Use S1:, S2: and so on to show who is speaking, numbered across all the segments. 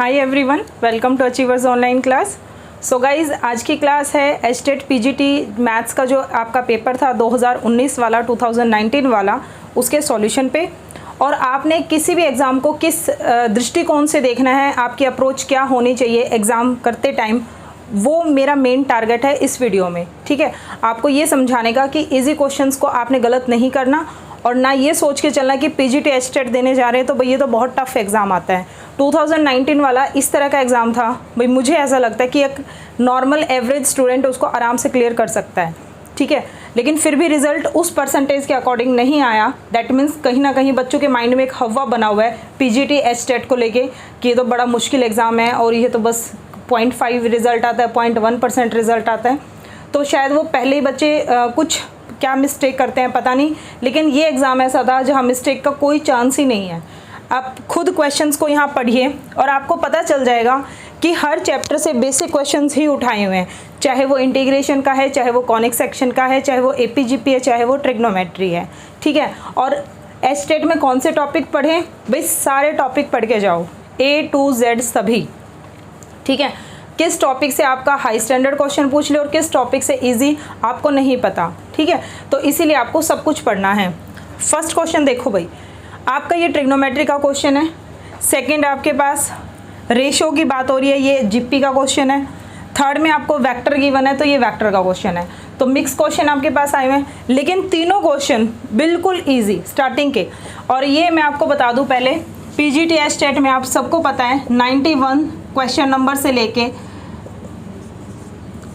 S1: Hi everyone, welcome to Achievers online class. So guys, आज की class है estate PGT maths का जो आपका पेपर था 2019 वाला 2019 वाला, उसके सॉल्यूशन पे। और आपने किसी भी एग्ज़ाम को किस दृष्टिकोण से देखना है, आपकी अप्रोच क्या होनी चाहिए एग्ज़ाम करते टाइम, वो मेरा मेन टारगेट है इस वीडियो में। ठीक है, आपको ये समझाने का कि इजी क्वेश्चंस को आपने गलत नहीं करना और ना ये सोच के चलना कि पीजीटी एस्टेट देने जा रहे हैं तो भाई ये तो बहुत टफ एग्ज़ाम आता है। 2019 वाला इस तरह का एग्ज़ाम था, भाई मुझे ऐसा लगता है कि एक नॉर्मल एवरेज स्टूडेंट उसको आराम से क्लियर कर सकता है। ठीक है, लेकिन फिर भी रिजल्ट उस परसेंटेज के अकॉर्डिंग नहीं आया। दैट मीन्स कहीं ना कहीं बच्चों के माइंड में एक हवा बना हुआ है पीजीटी एस्टेट को लेके कि ये तो बड़ा मुश्किल एग्ज़ाम है और ये तो बस 0.5 रिज़ल्ट आता है, 0.1% रिज़ल्ट आता है। तो शायद वो पहले ही बच्चे कुछ क्या मिस्टेक करते हैं पता नहीं, लेकिन ये एग्ज़ाम ऐसा था जहाँ मिस्टेक का कोई चांस ही नहीं है। आप खुद क्वेश्चंस को यहाँ पढ़िए और आपको पता चल जाएगा कि हर चैप्टर से बेसिक क्वेश्चंस ही उठाए हुए हैं, चाहे वो इंटीग्रेशन का है, चाहे वो कॉनिक सेक्शन का है, चाहे वो एपीजीपी है, चाहे वो ट्रिग्नोमेट्री है। ठीक है, और एस्टेट में कौन से टॉपिक पढ़ें, भाई सारे टॉपिक पढ़ के जाओ, A to Z सभी। ठीक है, किस टॉपिक से आपका हाई स्टैंडर्ड क्वेश्चन पूछ ले और किस टॉपिक से इजी आपको नहीं पता। ठीक है, तो इसीलिए आपको सब कुछ पढ़ना है। फर्स्ट क्वेश्चन देखो भाई, आपका ये ट्रिग्नोमेट्री का क्वेश्चन है। सेकंड आपके पास रेशो की बात हो रही है, ये जीपी का क्वेश्चन है। थर्ड में आपको वेक्टर गिवन है तो ये वेक्टर का क्वेश्चन है। तो मिक्स क्वेश्चन आपके पास आए हुए हैं, लेकिन तीनों क्वेश्चन बिल्कुल ईजी स्टार्टिंग के। और ये मैं आपको बता दूँ पहले, पीजीटी एस्टेट में आप सबको पता है 91 क्वेश्चन नंबर से लेके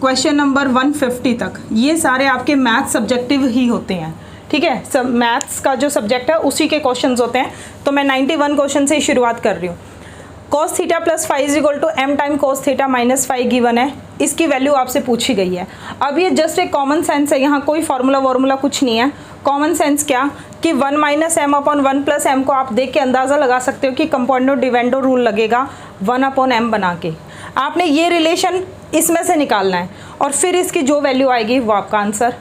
S1: क्वेश्चन नंबर 150 तक ये सारे आपके मैथ्स सब्जेक्टिव ही होते हैं। ठीक है, सब मैथ्स का जो सब्जेक्ट है उसी के क्वेश्चंस होते हैं। तो मैं 91 क्वेश्चन से ही शुरुआत कर रही हूँ। cos theta plus five is equal to m time cos theta minus five given है, इसकी वैल्यू आपसे पूछी गई है। अब ये जस्ट एक कॉमन सेंस है, यहाँ कोई फार्मूला कुछ नहीं है। कॉमन सेंस क्या कि 1 minus m upon 1 plus m को आप देख के अंदाज़ा लगा सकते हो कि कंपाउंडो डिवेंडो रूल लगेगा 1 अपॉन एम बना के। आपने ये रिलेशन इसमें से निकालना है और फिर इसकी जो वैल्यू आएगी वो आपका आंसर।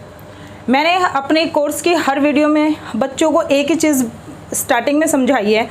S1: मैंने अपने कोर्स की हर वीडियो में बच्चों को एक ही चीज़ स्टार्टिंग में समझाई है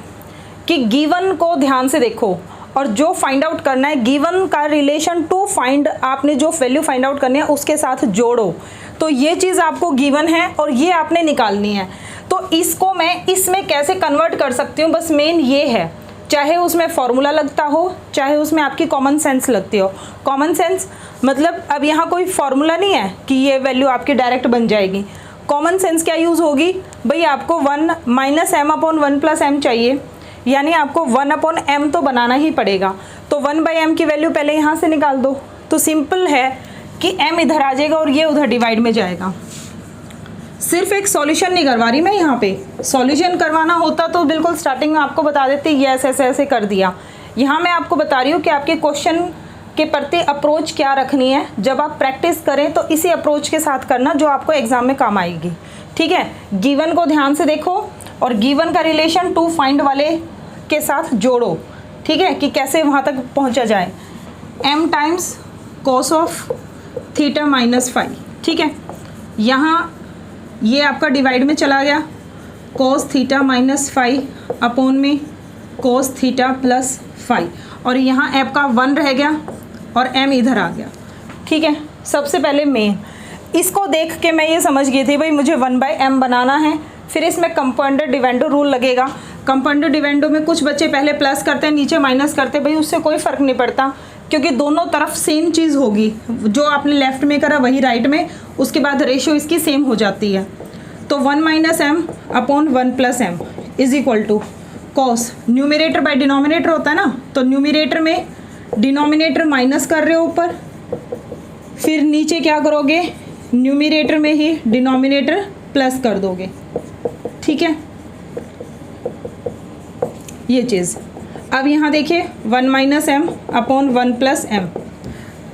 S1: कि गिवन को ध्यान से देखो और जो फाइंड आउट करना है गिवन का रिलेशन टू फाइंड, आपने जो वैल्यू फाइंड आउट करनी है उसके साथ जोड़ो। तो ये चीज़ आपको गिवन है और ये आपने निकालनी है। तो इसको मैं इसमें कैसे कन्वर्ट कर सकती हूँ, बस मेन ये है। चाहे उसमें फॉर्मूला लगता हो, चाहे उसमें आपकी कॉमन सेंस लगती हो। कॉमन सेंस मतलब अब यहाँ कोई फॉर्मूला नहीं है कि ये वैल्यू आपकी डायरेक्ट बन जाएगी। कॉमन सेंस क्या यूज़ होगी भाई, आपको 1 minus m upon 1 plus m चाहिए, यानी आपको 1 अपॉन एम तो बनाना ही पड़ेगा। तो 1 बाई एम की वैल्यू पहले यहाँ से निकाल दो। तो सिंपल है कि एम इधर आ जाएगा और ये उधर डिवाइड में जाएगा। सिर्फ एक सॉल्यूशन नहीं करवा रही मैं यहाँ पे, सॉल्यूशन करवाना होता तो बिल्कुल स्टार्टिंग में आपको बता देती ये ऐसे ऐसे ऐसे कर दिया। यहाँ मैं आपको बता रही हूँ कि आपके क्वेश्चन के प्रति अप्रोच क्या रखनी है। जब आप प्रैक्टिस करें तो इसी अप्रोच के साथ करना जो आपको एग्जाम में काम आएगी। ठीक है, गिवन को ध्यान से देखो और गिवन का रिलेशन टू फाइंड वाले के साथ जोड़ो। ठीक है, कि कैसे वहाँ तक पहुँचा जाए। M times cos of theta minus five. ठीक है, यहाँ ये आपका डिवाइड में चला गया, cos theta minus five upon में cos थीटा प्लस फाइव, और यहाँ आपका 1 रह गया और m इधर आ गया। ठीक है, सबसे पहले मेन इसको देख के मैं ये समझ गई थी भाई मुझे 1 बाई एम बनाना है। फिर इसमें कंपाउंडो डिवेंडो रूल लगेगा। कंपाउंडो डिवेंडो में कुछ बच्चे पहले प्लस करते हैं नीचे माइनस करते हैं, भाई उससे कोई फ़र्क नहीं पड़ता क्योंकि दोनों तरफ सेम चीज़ होगी। जो आपने लेफ्ट में करा वही राइट में, उसके बाद रेशियो इसकी सेम हो जाती है। तो 1 minus m upon 1 plus m is equal to cos, numerator by denominator होता है ना, तो न्यूमिनेटर में डिनोमिनेटर माइनस कर रहे हो ऊपर, फिर नीचे क्या करोगे, न्यूमिनेटर में ही डिनोमिनेटर प्लस कर दोगे। ठीक है, ये चीज़। अब यहाँ देखिए 1 minus m upon 1 plus m,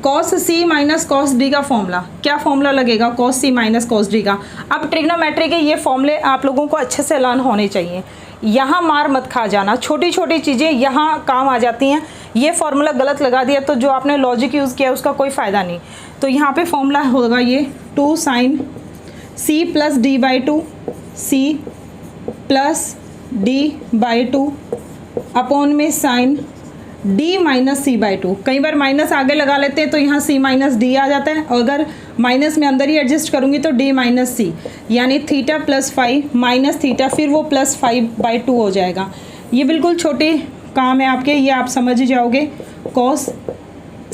S1: cos c minus cos d का फॉर्मूला, क्या फॉर्मूला लगेगा, cos c minus cos d का। अब ट्रिग्नोमेट्री के ये फॉर्मूले आप लोगों को अच्छे से लर्न होने चाहिए। यहाँ मार मत खा जाना, छोटी छोटी चीज़ें यहाँ काम आ जाती हैं। ये फॉर्मूला गलत लगा दिया तो जो आपने लॉजिक यूज़ किया उसका कोई फ़ायदा नहीं। तो यहाँ पे फॉर्मूला होगा ये 2 sine c plus d by 2 c plus d by 2 upon में sine d minus c by two. कई बार माइनस आगे लगा लेते हैं तो यहाँ c माइनस डी आ जाता है, और अगर माइनस में अंदर ही एडजस्ट करूँगी तो d माइनस सी, यानी थीटा प्लस 5 माइनस थीटा, फिर वो प्लस 5/2 हो जाएगा। ये बिल्कुल छोटे काम है आपके, ये आप समझ ही जाओगे। कॉस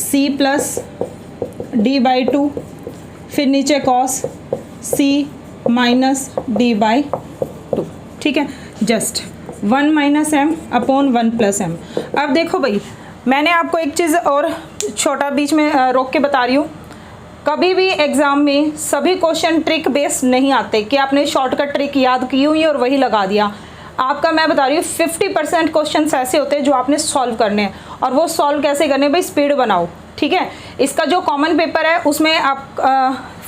S1: c प्लस d/2, फिर नीचे कॉस c माइनस d/2, ठीक है। Just 1 minus m upon 1 plus m. अब देखो भाई, मैंने आपको एक चीज़ और छोटा बीच में रोक के बता रही हूँ, कभी भी एग्ज़ाम में सभी क्वेश्चन ट्रिक बेस्ड नहीं आते कि आपने शॉर्टकट ट्रिक याद की हुई और वही लगा दिया। आपका मैं बता रही हूँ 50% क्वेश्चन ऐसे होते हैं जो आपने सॉल्व करने हैं, और वो सॉल्व कैसे करने भाई, स्पीड बनाओ, ठीक है। इसका जो कॉमन पेपर है उसमें आप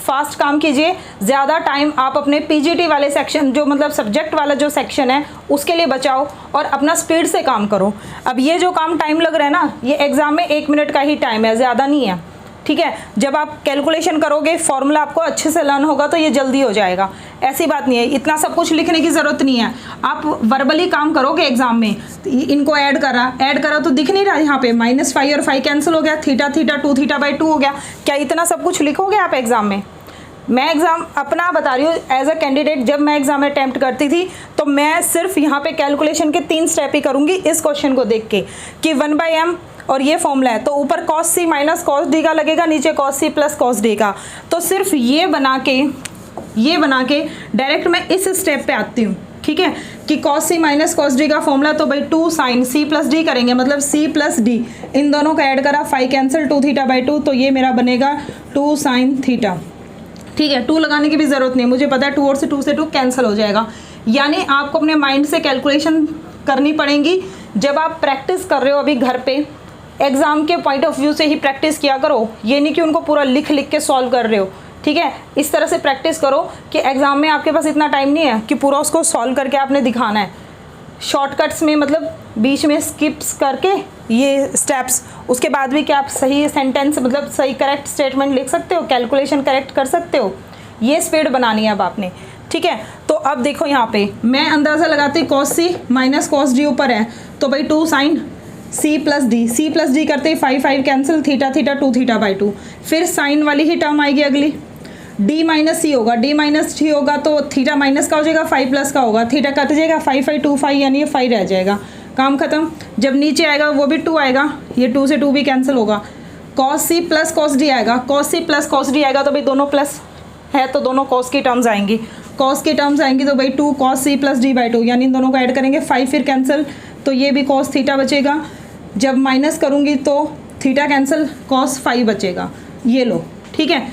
S1: फास्ट काम कीजिए, ज़्यादा टाइम आप अपने पीजीटी वाले सेक्शन, जो मतलब सब्जेक्ट वाला जो सेक्शन है उसके लिए बचाओ, और अपना स्पीड से काम करो। अब ये जो काम टाइम लग रहा है ना, ये एग्ज़ाम में 1 मिनट का ही टाइम है, ज़्यादा नहीं है, ठीक है। जब आप कैलकुलेशन करोगे, फॉर्मूला आपको अच्छे से लर्न होगा तो ये जल्दी हो जाएगा। ऐसी बात नहीं है, इतना सब कुछ लिखने की ज़रूरत नहीं है। आप वर्बली काम करोगे एग्जाम में, इनको ऐड करा तो दिख नहीं रहा यहाँ पे, -5 और 5 कैंसिल हो गया, थीटा 2 थीटा/2 हो गया। क्या इतना सब कुछ लिखोगे आप एग्जाम में? मैं एग्ज़ाम अपना बता रही हूँ एज अ कैंडिडेट, जब मैं एग्ज़ाम में अटैम्प्ट करती थी तो मैं सिर्फ यहाँ पे कैलकुलेशन के 3 स्टेप ही करूँगी इस क्वेश्चन को देख के, कि 1/m और ये फॉर्मूला है तो ऊपर cos c minus cos d का लगेगा, नीचे cos c plus cos d का। तो सिर्फ ये बना के डायरेक्ट मैं इस स्टेप पे आती हूँ, ठीक है, कि cos c minus cos d का फॉर्मूला तो भाई 2 sin c प्लस d करेंगे, मतलब c प्लस d, इन दोनों का ऐड करा, 5 कैंसिल, 2 थीटा/2, तो ये मेरा बनेगा 2 sin थीटा, ठीक है। 2 लगाने की भी ज़रूरत नहीं, मुझे पता है 2 और से 2 कैंसिल हो जाएगा। यानी आपको अपने माइंड से कैलकुलेशन करनी पड़ेगी। जब आप प्रैक्टिस कर रहे हो अभी घर पे, एग्ज़ाम के पॉइंट ऑफ व्यू से ही प्रैक्टिस किया करो, ये नहीं कि उनको पूरा लिख के सॉल्व कर रहे हो, ठीक है। इस तरह से प्रैक्टिस करो कि एग्ज़ाम में आपके पास इतना टाइम नहीं है कि पूरा उसको सॉल्व करके आपने दिखाना है। शॉर्टकट्स में मतलब बीच में स्किप्स करके ये स्टेप्स, उसके बाद भी क्या आप सही सेंटेंस मतलब सही करेक्ट स्टेटमेंट लिख सकते हो, कैलकुलेशन करेक्ट कर सकते हो। ये स्पीड बनानी है अब आपने, ठीक है। तो अब देखो यहाँ पे मैं अंदाज़ा लगाती, cos c minus cos d ऊपर है तो भाई 2 sin c प्लस d करते ही 5 कैंसिल, थीटा 2 थीटा/2, फिर साइन वाली ही टर्म आएगी अगली, d माइनस सी होगा, d माइनस सी होगा तो थीटा माइनस का हो जाएगा, 5 प्लस का होगा, थीटा कट जाएगा, 5 2 5, यानी ये 5 रह जाएगा, काम खत्म। जब नीचे आएगा वो भी 2 आएगा, ये 2 से 2 भी कैंसिल होगा, cos c plus cos d आएगा, cos c plus cos d आएगा तो भाई दोनों प्लस है तो दोनों cos की टर्म्स आएंगी, cos की टर्म्स आएंगी तो भाई 2 cos c प्लस d/2, यानी इन दोनों को ऐड करेंगे, 5 फिर कैंसिल, तो ये भी cos थीटा बचेगा। जब माइनस करूँगी तो थीटा कैंसिल, cos 5 बचेगा, ये लो, ठीक है।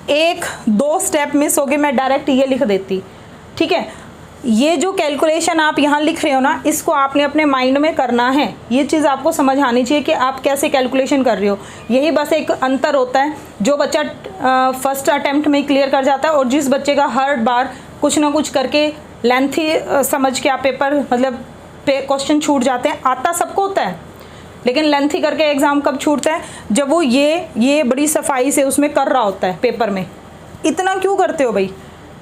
S1: 1-2 स्टेप मिस हो गए, मैं डायरेक्ट ये लिख देती, ठीक है। ये जो कैलकुलेशन आप यहाँ लिख रहे हो ना, इसको आपने अपने माइंड में करना है। ये चीज़ आपको समझ आनी चाहिए कि आप कैसे कैलकुलेशन कर रहे हो। यही बस एक अंतर होता है, जो बच्चा फर्स्ट अटेम्प्ट में क्लियर कर जाता है और जिस बच्चे का हर बार कुछ ना कुछ करके लेंथी समझ के आप पेपर मतलब क्वेश्चन छूट जाते हैं। आता सबको होता है, लेकिन लेंथी करके एग्ज़ाम कब छूटता है, जब वो ये बड़ी सफाई से उसमें कर रहा होता है पेपर में। इतना क्यों करते हो भाई,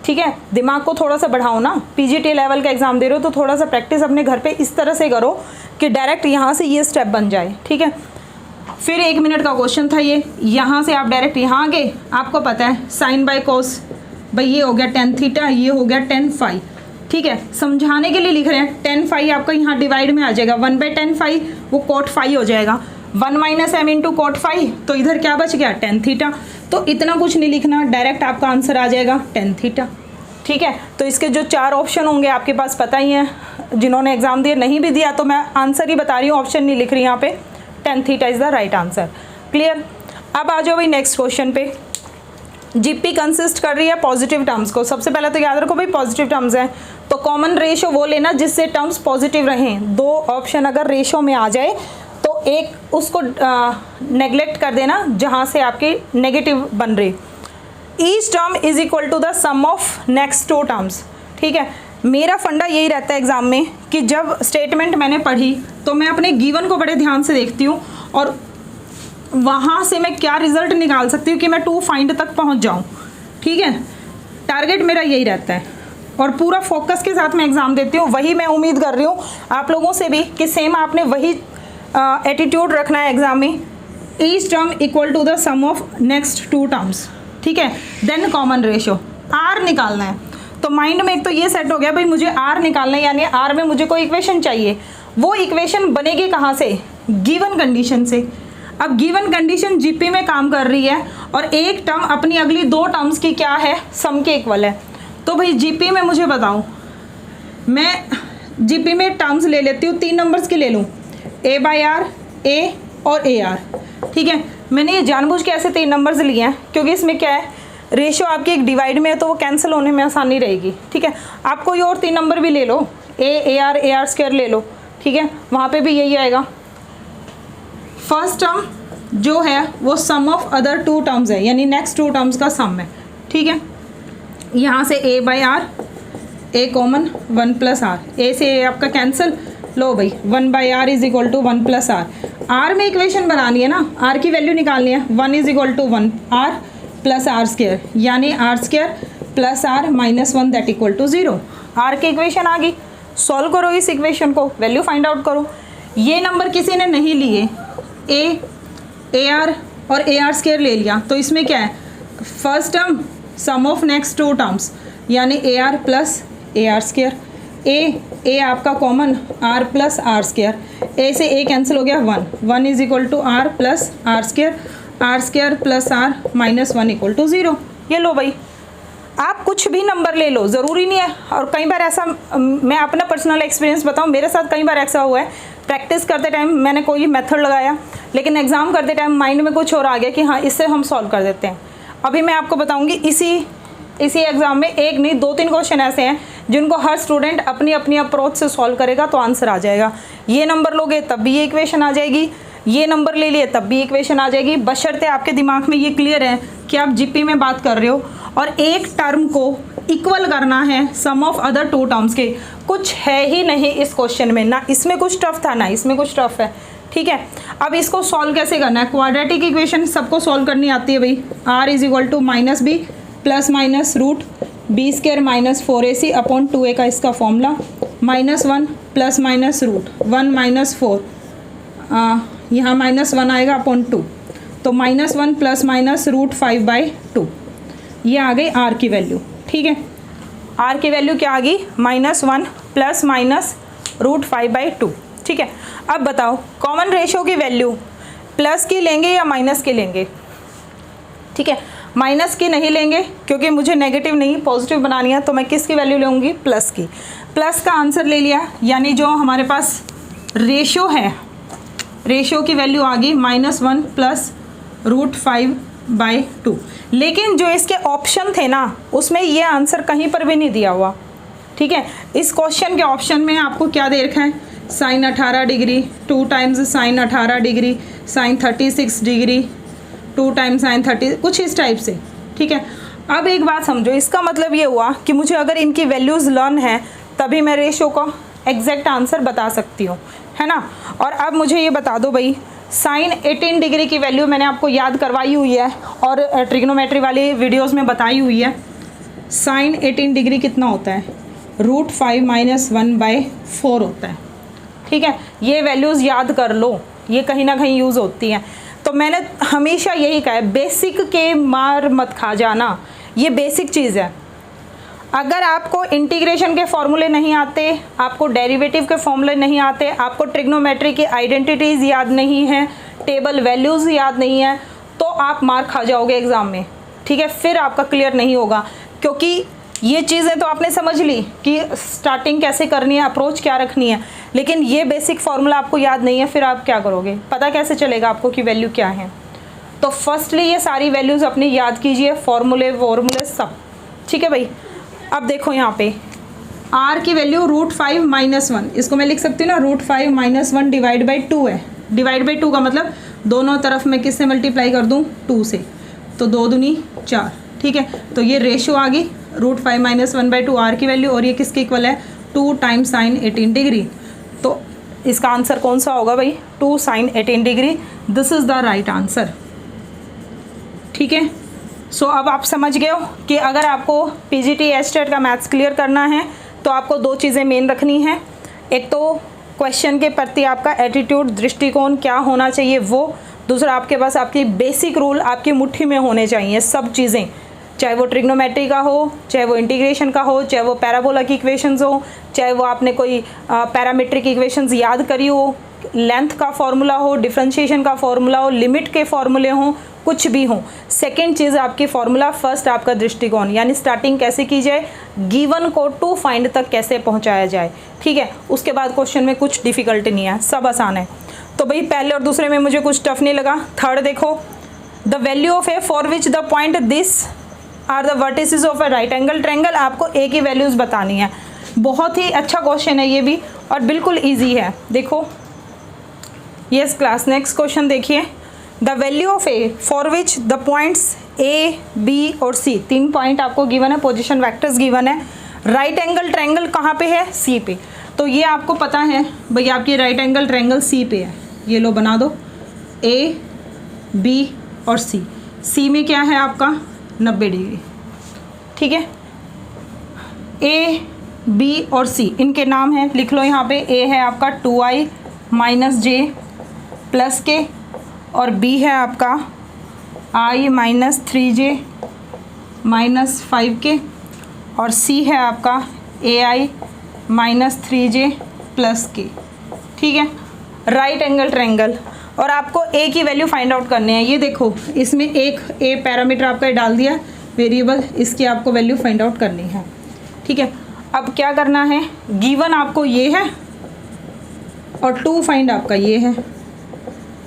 S1: ठीक है। दिमाग को थोड़ा सा बढ़ाओ ना, पीजीटी लेवल का एग्ज़ाम दे रहे हो तो थोड़ा सा प्रैक्टिस अपने घर पे इस तरह से करो कि डायरेक्ट यहाँ से ये स्टेप बन जाए, ठीक है। फिर 1 मिनट का क्वेश्चन था ये, यहाँ से आप डायरेक्ट यहाँ आ गए, आपको पता है साइन बाय कोस, भाई ये हो गया tan थीटा, ये हो गया tan फाई, ठीक है। समझाने के लिए लिख रहे हैं, tan फाई आपका यहाँ डिवाइड में आ जाएगा, 1/tan फाई वो cot फाई हो जाएगा, 1 minus m into cot phi, तो इधर क्या बच गया tan थीटा। तो इतना कुछ नहीं लिखना, डायरेक्ट आपका आंसर आ जाएगा tan थीटा, ठीक है। तो इसके जो 4 ऑप्शन होंगे आपके पास पता ही है, जिन्होंने एग्जाम दिए, नहीं भी दिया तो मैं आंसर ही बता रही हूँ, ऑप्शन नहीं लिख रही यहाँ पे। tan theta is the right answer, clear. अब आ जाओ भाई नेक्स्ट क्वेश्चन पे। जीपी कंसिस्ट कर रही है पॉजिटिव टर्म्स को। सबसे पहले तो याद रखो भाई पॉजिटिव टर्म्स हैं तो कॉमन रेशो वो लेना जिससे टर्म्स पॉजिटिव रहें। 2 ऑप्शन अगर रेशो में आ जाए तो एक उसको नेग्लेक्ट कर देना जहाँ से आपकी नेगेटिव बन रही। Each term is equal to the sum of next 2 terms, ठीक है। मेरा फंडा यही रहता है एग्जाम में कि जब स्टेटमेंट मैंने पढ़ी तो मैं अपने गिवन को बड़े ध्यान से देखती हूँ और वहाँ से मैं क्या रिजल्ट निकाल सकती हूँ कि मैं 2 फाइंड तक पहुँच जाऊँ, ठीक है। टारगेट मेरा यही रहता है और पूरा फोकस के साथ मैं एग्ज़ाम देती हूँ। वही मैं उम्मीद कर रही हूँ आप लोगों से भी कि सेम आपने वही एटीट्यूड रखना है एग्जाम में, each term equal to the sum of next two terms, ठीक है। देन कॉमन रेशियो, आर निकालना है। तो माइंड में एक तो ये सेट हो गया भाई मुझे आर निकालना है, यानी आर में मुझे कोई इक्वेशन चाहिए। वो इक्वेशन बनेगी कहाँ से? गिवन कंडीशन से। अब गिवन कंडीशन जीपी में काम कर रही है और एक टर्म अपनी अगली दो टर्म्स की क्या है, सम के इक्वल है। तो भाई जीपी में मुझे बताओ, मैं जीपी में टर्म्स ले लेती हूँ, 3 नंबर्स की ले लूँ, ए बाई आर, ए और ए आर, ठीक है। मैंने ये जानबूझ के ऐसे 3 नंबर्स लिए हैं क्योंकि इसमें क्या है, रेशियो आपकी एक डिवाइड में है तो वो कैंसिल होने में आसानी रहेगी, ठीक है। आप कोई और 3 नंबर भी ले लो, ए आर स्क्वायर ले लो, ठीक है, वहाँ पे भी यही आएगा। फर्स्ट टर्म जो है वो सम ऑफ अदर 2 टर्म्स है, यानी नेक्स्ट 2 टर्म्स का सम है, ठीक है। यहाँ से a by r, a common 1 plus r, a से ए आपका कैंसिल, लो भाई 1 by r is equal to 1 plus r. R में इक्वेशन बनानी है ना, आर की वैल्यू निकालनी है, 1 is equal to 1 r plus r square, यानी r square plus r minus 1 that equal to 0। R की इक्वेशन आ गई, सॉल्व करो इस इक्वेशन को, वैल्यू फाइंड आउट करो। ये नंबर किसी ने नहीं लिए, ए आर और ए आर स्क्वायर ले लिया, तो इसमें क्या है, first term sum of next 2 terms, यानी a r plus a r square, a आपका common r plus r square, a से ए कैंसिल हो गया 1 is equal to r plus r square plus r minus 1 equal to 0। ये लो भाई, आप कुछ भी नंबर ले लो, ज़रूरी नहीं है। और कई बार ऐसा, मैं अपना पर्सनल एक्सपीरियंस बताऊं, मेरे साथ कई बार ऐसा हुआ है, प्रैक्टिस करते टाइम मैंने कोई मेथड लगाया लेकिन एग्ज़ाम करते टाइम माइंड में कुछ और आ गया कि हाँ इससे हम सॉल्व कर देते हैं। अभी मैं आपको बताऊंगी इसी एग्ज़ाम में 1 नहीं 2-3 क्वेश्चन ऐसे हैं जिनको हर स्टूडेंट अपनी अपनी अप्रोच से सॉल्व करेगा तो आंसर आ जाएगा। ये नंबर लोगे तब भी ये इक्वेशन आ जाएगी, ये नंबर ले लिए तब भी इक्वेशन आ जाएगी, बशर्ते आपके दिमाग में ये क्लियर है कि आप जीपी में बात कर रहे हो और एक टर्म को इक्वल करना है सम ऑफ अदर 2 टर्म्स के। कुछ है ही नहीं इस क्वेश्चन में, ना इसमें कुछ टफ था ना इसमें कुछ टफ है, ठीक है। अब इसको सॉल्व कैसे करना है, क्वाड्रेटिक इक्वेशन सबको सॉल्व करनी आती है भाई। R is equal to minus b plus minus root b square minus 4ac upon 2a का इसका formula, -1 plus minus root 1 minus 4, यहाँ -1 आएगा अपॉन 2, तो -1 प्लस माइनस रूट 5/2, ये आ गई आर की वैल्यू, ठीक है। आर की वैल्यू क्या आ गई, -1 प्लस माइनस रूट 5/2, ठीक है। अब बताओ कॉमन रेशियो की वैल्यू प्लस की लेंगे या माइनस की लेंगे, ठीक है। माइनस की नहीं लेंगे क्योंकि मुझे नेगेटिव नहीं पॉजिटिव बनानी है, तो मैं किसकी वैल्यू लूँगी, प्लस की। प्लस का आंसर ले लिया, यानी जो हमारे पास रेशियो है, रेशियो की वैल्यू आ गई -1 प्लस रूट 5/2। लेकिन जो इसके ऑप्शन थे ना उसमें ये आंसर कहीं पर भी नहीं दिया हुआ, ठीक है। इस क्वेश्चन के ऑप्शन में आपको क्या दे रखा है, sine 18 degree 2 times sine 18 degree sine 36 degree 2 times sine 30, कुछ इस टाइप से, ठीक है। अब एक बात समझो, इसका मतलब ये हुआ कि मुझे अगर इनकी वैल्यूज़ लर्न है तभी मैं रेशियो का एग्जैक्ट आंसर बता सकती हूँ, है ना। और अब मुझे ये बता दो भाई, साइन 18 डिग्री की वैल्यू मैंने आपको याद करवाई हुई है और ट्रिग्नोमेट्री वाली वीडियोस में बताई हुई है। साइन 18 डिग्री कितना होता है, रूट 5 माइनस 1/4 होता है, ठीक है। ये वैल्यूज़ याद कर लो, ये कहीं ना कहीं यूज़ होती हैं। तो मैंने हमेशा यही कहा है, बेसिक के मार मत खा जाना, ये बेसिक चीज़ है। अगर आपको इंटीग्रेशन के फॉर्मूले नहीं आते, आपको डेरिवेटिव के फॉर्मूले नहीं आते, आपको ट्रिग्नोमेट्री की आइडेंटिटीज़ याद नहीं है, टेबल वैल्यूज़ याद नहीं है, तो आप मार खा जाओगे एग्ज़ाम में, ठीक है। फिर आपका क्लियर नहीं होगा, क्योंकि ये चीज़ें तो आपने समझ ली कि स्टार्टिंग कैसे करनी है, अप्रोच क्या रखनी है, लेकिन ये बेसिक फार्मूला आपको याद नहीं है, फिर आप क्या करोगे, पता कैसे चलेगा आपको कि वैल्यू क्या है। तो फर्स्टली ये सारी वैल्यूज़ अपनी याद कीजिए, फॉर्मूले सब, ठीक है भाई। अब देखो यहाँ पे r की वैल्यू रूट 5 माइनस 1, इसको मैं लिख सकती हूँ ना, रूट 5 माइनस 1 डिवाइड/2 है। डिवाइड/2 का मतलब दोनों तरफ मैं किससे मल्टीप्लाई कर दूँ, 2 से, तो 2 दूनी 4, ठीक है। तो ये रेशियो आ गई रूट 5 माइनस 1/2 आर की वैल्यू, और ये किसके इक्वल है, 2 टाइम्स साइन 18 डिग्री। तो इसका आंसर कौन सा होगा भाई, 2 sine 18 degree, this is the right answer, ठीक है। सो अब आप समझ गए हो कि अगर आपको पीजीटी एस्टेट का मैथ्स क्लियर करना है तो आपको 2 चीज़ें मेन रखनी है, एक तो क्वेश्चन के प्रति आपका एटीट्यूड, दृष्टिकोण क्या होना चाहिए वो। दूसरा, आपके पास आपकी बेसिक रूल आपकी मुट्ठी में होने चाहिए सब चीज़ें, चाहे वो ट्रिग्नोमेट्री का हो, चाहे वो इंटीग्रेशन का हो, चाहे वो पैराबोला की इक्वेशंस हो, चाहे वो आपने कोई पैरामीट्रिक इक्वेशंस याद करी हो, लेंथ का फॉर्मूला हो, डिफरेंशिएशन का फॉर्मूला हो, लिमिट के फॉर्मूले हों, कुछ भी हो। सेकेंड चीज़ आपकी फॉर्मूला, फर्स्ट आपका दृष्टिकोण, यानी स्टार्टिंग कैसे की जाए, गिवन को टू फाइंड तक कैसे पहुंचाया जाए, ठीक है। उसके बाद क्वेश्चन में कुछ डिफिकल्टी नहीं है, सब आसान है। तो भाई पहले और दूसरे में मुझे कुछ टफ नहीं लगा। थर्ड देखो, the value of a for which the point this are the vertices of a right angle triangle, आपको ए की वैल्यूज़ बतानी है। बहुत ही अच्छा क्वेश्चन है ये भी और बिल्कुल ईजी है। देखो यस क्लास, नेक्स्ट क्वेश्चन देखिए, the value of a for which the points A B और सी, 3 पॉइंट आपको गिवन है, पोजिशन वैक्टर्स गिवन है, राइट एंगल ट्रायंगल कहाँ पे है, सी पे। तो ये आपको पता है भाई आपकी राइट एंगल ट्रायंगल सी पे है, ये लो बना दो, ए बी और सी। सी में क्या है आपका 90 डिग्री, ठीक है। ए बी और सी इनके नाम हैं, लिख लो यहाँ पे। ए है आपका 2i माइनस जे प्लस के, और बी है आपका i minus 3j minus 5k, और सी है आपका ai माइनस 3j प्लस के, ठीक है। राइट एंगल ट्रायंगल, और आपको ए की वैल्यू फाइंड आउट करनी है। ये देखो इसमें एक ए पैरामीटर आपका डाल दिया वेरिएबल, इसकी आपको वैल्यू फाइंड आउट करनी है, ठीक है। अब क्या करना है, गिवन आपको ये है और 2 फाइंड आपका ये है,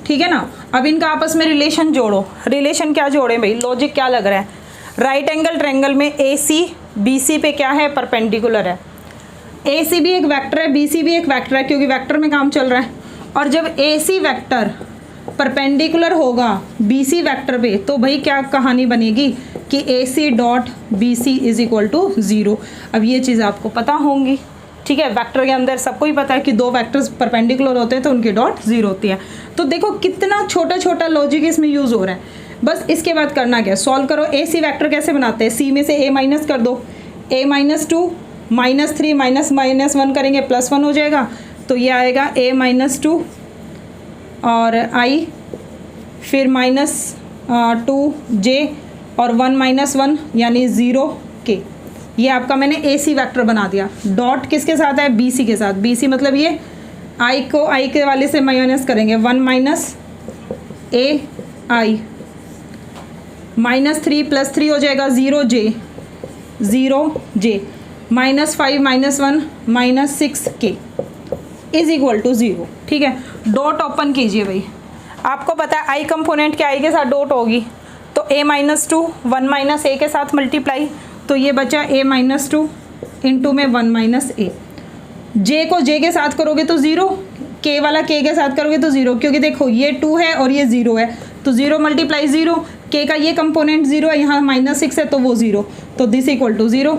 S1: ठीक है ना। अब इनका आपस में रिलेशन जोड़ो। रिलेशन क्या जोड़े भाई, लॉजिक क्या लग रहा है, राइट एंगल ट्रायंगल में ए सी बी सी पे क्या है, परपेंडिकुलर है। ए सी भी एक वेक्टर है, बी सी भी एक वेक्टर है, क्योंकि वेक्टर में काम चल रहा है। और जब ए सी वेक्टर परपेंडिकुलर होगा बी सी वेक्टर पे, तो भाई क्या कहानी बनेगी कि A C dot B C is equal to 0। अब ये चीज़ आपको पता होंगी, ठीक है। वेक्टर के अंदर सबको ही पता है कि 2 वेक्टर्स परपेंडिकुलर होते हैं तो उनकी डॉट 0 होती है। तो देखो कितना छोटा छोटा लॉजिक इसमें यूज़ हो रहा है। बस इसके बाद करना क्या, सॉल्व करो। ए सी वैक्टर कैसे बनाते हैं, सी में से ए माइनस कर दो, ए माइनस 2 माइनस 3 माइनस माइनस 1 करेंगे +1 हो जाएगा, तो ये आएगा a माइनस 2 और i, फिर माइनस 2j और 1 माइनस 1 यानी 0k। ये आपका मैंने ए सी वैक्टर बना दिया। डॉट किसके साथ है, बी सी के साथ। बी सी मतलब ये i को i के वाले से माइनस करेंगे, 1 minus a i, minus 3 plus 3 हो जाएगा 0j minus 5 minus 1 minus 6k is equal to 0, ठीक है। डॉट ओपन कीजिए भाई, आपको पता है आई कंपोनेंट के आई के साथ डॉट होगी, तो a माइनस 2 1 माइनस ए के साथ मल्टीप्लाई, तो ये बचा a माइनस 2 इंटू में 1 माइनस ए। जे को जे के साथ करोगे तो 0, के वाला के के साथ करोगे तो 0, क्योंकि देखो ये 2 है और ये 0 है, तो 0 मल्टीप्लाई 0, के का ये कंपोनेंट 0 है, यहाँ माइनस 6 है तो वो 0, तो दिस इक्वल टू 0।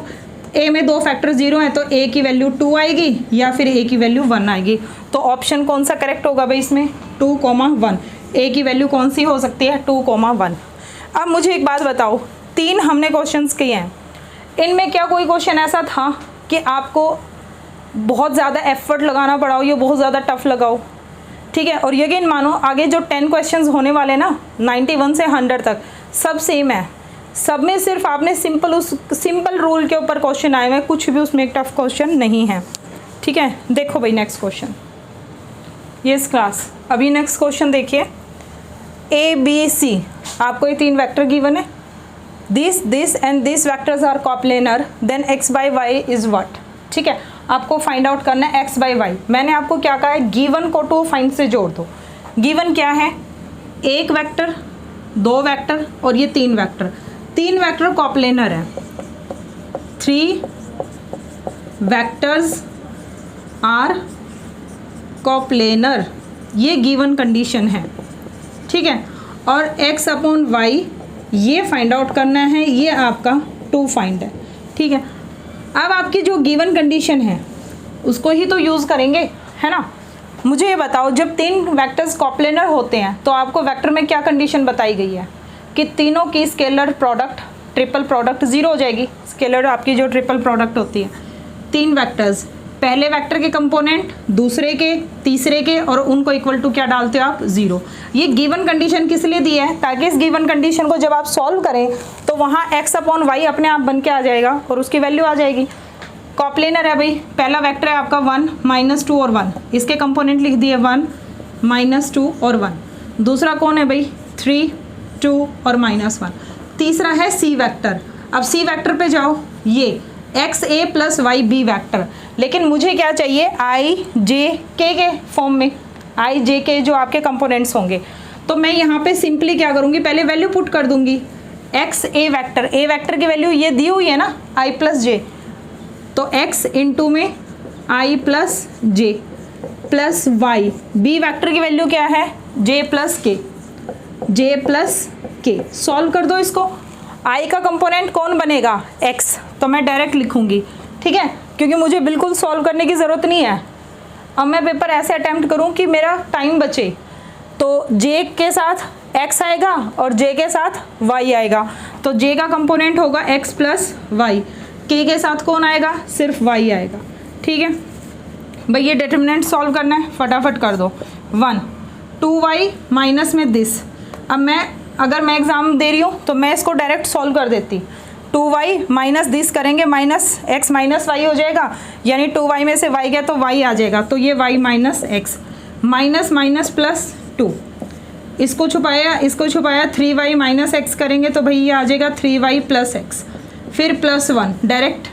S1: ए में 2 फैक्टर 0 है तो ए की वैल्यू 2 आएगी या फिर ए की वैल्यू 1 आएगी। तो ऑप्शन कौन सा करेक्ट होगा भाई इसमें, 2,1। ए की वैल्यू कौन सी हो सकती है, 2,1। अब मुझे एक बात बताओ, 3 हमने क्वेश्चंस किए हैं, इनमें क्या कोई क्वेश्चन ऐसा था कि आपको बहुत ज़्यादा एफर्ट लगाना पड़ा हो, ये बहुत ज़्यादा टफ लगाओ, ठीक है। और यकीन मानो आगे जो 10 क्वेश्चंस होने वाले ना 91 से 100 तक सब सेम है, सब में सिर्फ आपने सिंपल रूल के ऊपर क्वेश्चन आए हुए हैं, कुछ भी उसमें एक टफ क्वेश्चन नहीं है, ठीक है। देखो भाई नेक्स्ट क्वेश्चन, यस क्लास, अभी नेक्स्ट क्वेश्चन देखिए। ए बी सी आपको ये 3 वेक्टर गिवन है, this and this vectors are coplanar, then x by y is what, ठीक है। आपको फाइंड आउट करना है x बाई वाई। मैंने आपको क्या कहा है, गिवन को 2 फाइंड से जोड़ दो। गिवन क्या है, 1 वेक्टर, 2 वेक्टर और ये 3 वेक्टर। 3 वेक्टर कोप्लेनर है, 3 वेक्टर्स आर कोप्लेनर, ये गिवन कंडीशन है, ठीक है। और x अपॉन वाई ये फाइंड आउट करना है, ये आपका 2 फाइंड है, ठीक है। अब आपकी जो गिवन कंडीशन है उसको ही तो यूज़ करेंगे, है ना। मुझे ये बताओ, जब 3 वेक्टर्स कोप्लेनर होते हैं तो आपको वेक्टर में क्या कंडीशन बताई गई है कि तीनों की स्केलर प्रोडक्ट ट्रिपल प्रोडक्ट 0 हो जाएगी। स्केलर आपकी जो ट्रिपल प्रोडक्ट होती है, 3 वेक्टर्स पहले वेक्टर के कंपोनेंट, दूसरे के, तीसरे के, और उनको इक्वल टू क्या डालते हो आप, 0। ये गिवन कंडीशन किस लिए दी है, ताकि इस गिवन कंडीशन को जब आप सॉल्व करें तो वहाँ x/y अपने आप बन के आ जाएगा और उसकी वैल्यू आ जाएगी। कॉप्लेनर है भाई, पहला वेक्टर है आपका 1, -2 और 1, इसके कंपोनेंट लिख दिए 1, -2 और 1। दूसरा कौन है भाई, 3, 2 और -1। तीसरा है सी वेक्टर। अब सी वेक्टर पे जाओ, ये XA + YB वेक्टर, लेकिन मुझे क्या चाहिए, IJK के फॉर्म में, IJK जो आपके कंपोनेंट्स होंगे। तो मैं यहाँ पे सिंपली क्या करूँगी, पहले वैल्यू पुट कर दूंगी। XA वेक्टर, A वेक्टर की वैल्यू ये दी हुई है ना, I + J, तो x इंटू में I + J + Y। B vector की वैल्यू क्या है, J + K। सॉल्व कर दो इसको। I का कंपोनेंट कौन बनेगा, x, तो मैं डायरेक्ट लिखूंगी, ठीक है, क्योंकि मुझे बिल्कुल सॉल्व करने की ज़रूरत नहीं है। अब मैं पेपर ऐसे अटैम्प्ट करूं कि मेरा टाइम बचे, तो J के साथ x आएगा और J के साथ y आएगा, तो J का कंपोनेंट होगा x + y, K के साथ कौन आएगा, सिर्फ y आएगा, ठीक है भाई। ये डिटरमिनेंट सॉल्व करना है, फटाफट कर दो। 1, 2y माइनस में दिस। अब अगर मैं एग्ज़ाम दे रही हूँ तो मैं इसको डायरेक्ट सॉल्व कर देती। 2y माइनस दिस करेंगे, -x -y हो जाएगा, यानी 2y में से y गया तो y आ जाएगा, तो ये y - x, माइनस +2। इसको छुपाया 3y - x करेंगे तो भाई ये आ जाएगा 3y + x, फिर +1, डायरेक्ट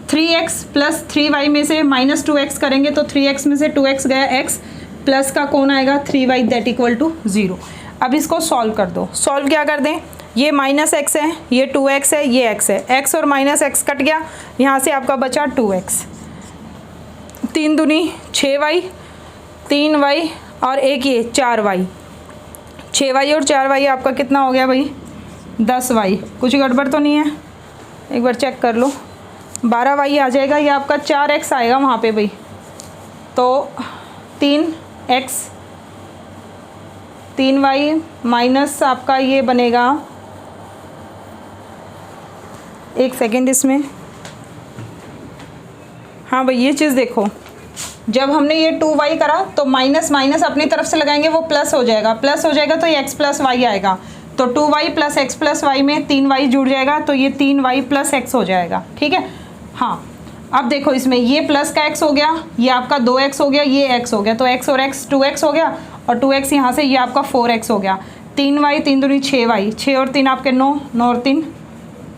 S1: 3x + 3y में से -2x करेंगे तो 3x में से 2x गया, x प्लस का कौन आएगा, 3y दैट इक्वल टू 0। अब इसको सॉल्व कर दो। सॉल्व क्या कर दें, ये -x है, ये 2x है, ये x है, x और -x कट गया, यहाँ से आपका बचा 2x, 3 दूनी 6y, 3y और एक ये 4y, 6y और 4y आपका कितना हो गया भाई, 10y। कुछ गड़बड़ तो नहीं है, एक बार चेक कर लो, 12y आ जाएगा, ये आपका 4x आएगा वहाँ पे भाई, तो 3y माइनस आपका ये बनेगा, एक सेकेंड इसमें, हाँ भाई ये चीज़ देखो, जब हमने ये 2y करा तो माइनस माइनस अपनी तरफ से लगाएंगे वो प्लस हो जाएगा, प्लस हो जाएगा तो ये x + y आएगा, तो 2y + x + y में 3y जुड़ जाएगा, तो ये 3y + x हो जाएगा, ठीक है। हाँ अब देखो इसमें ये प्लस का x हो गया, ये आपका 2x हो गया, ये x हो गया, तो x और x 2x हो गया, और 2x यहाँ से ये आपका 4x हो गया, 3y 3 दूनी 6y, 6 और 3 आपके 9, 9 और 3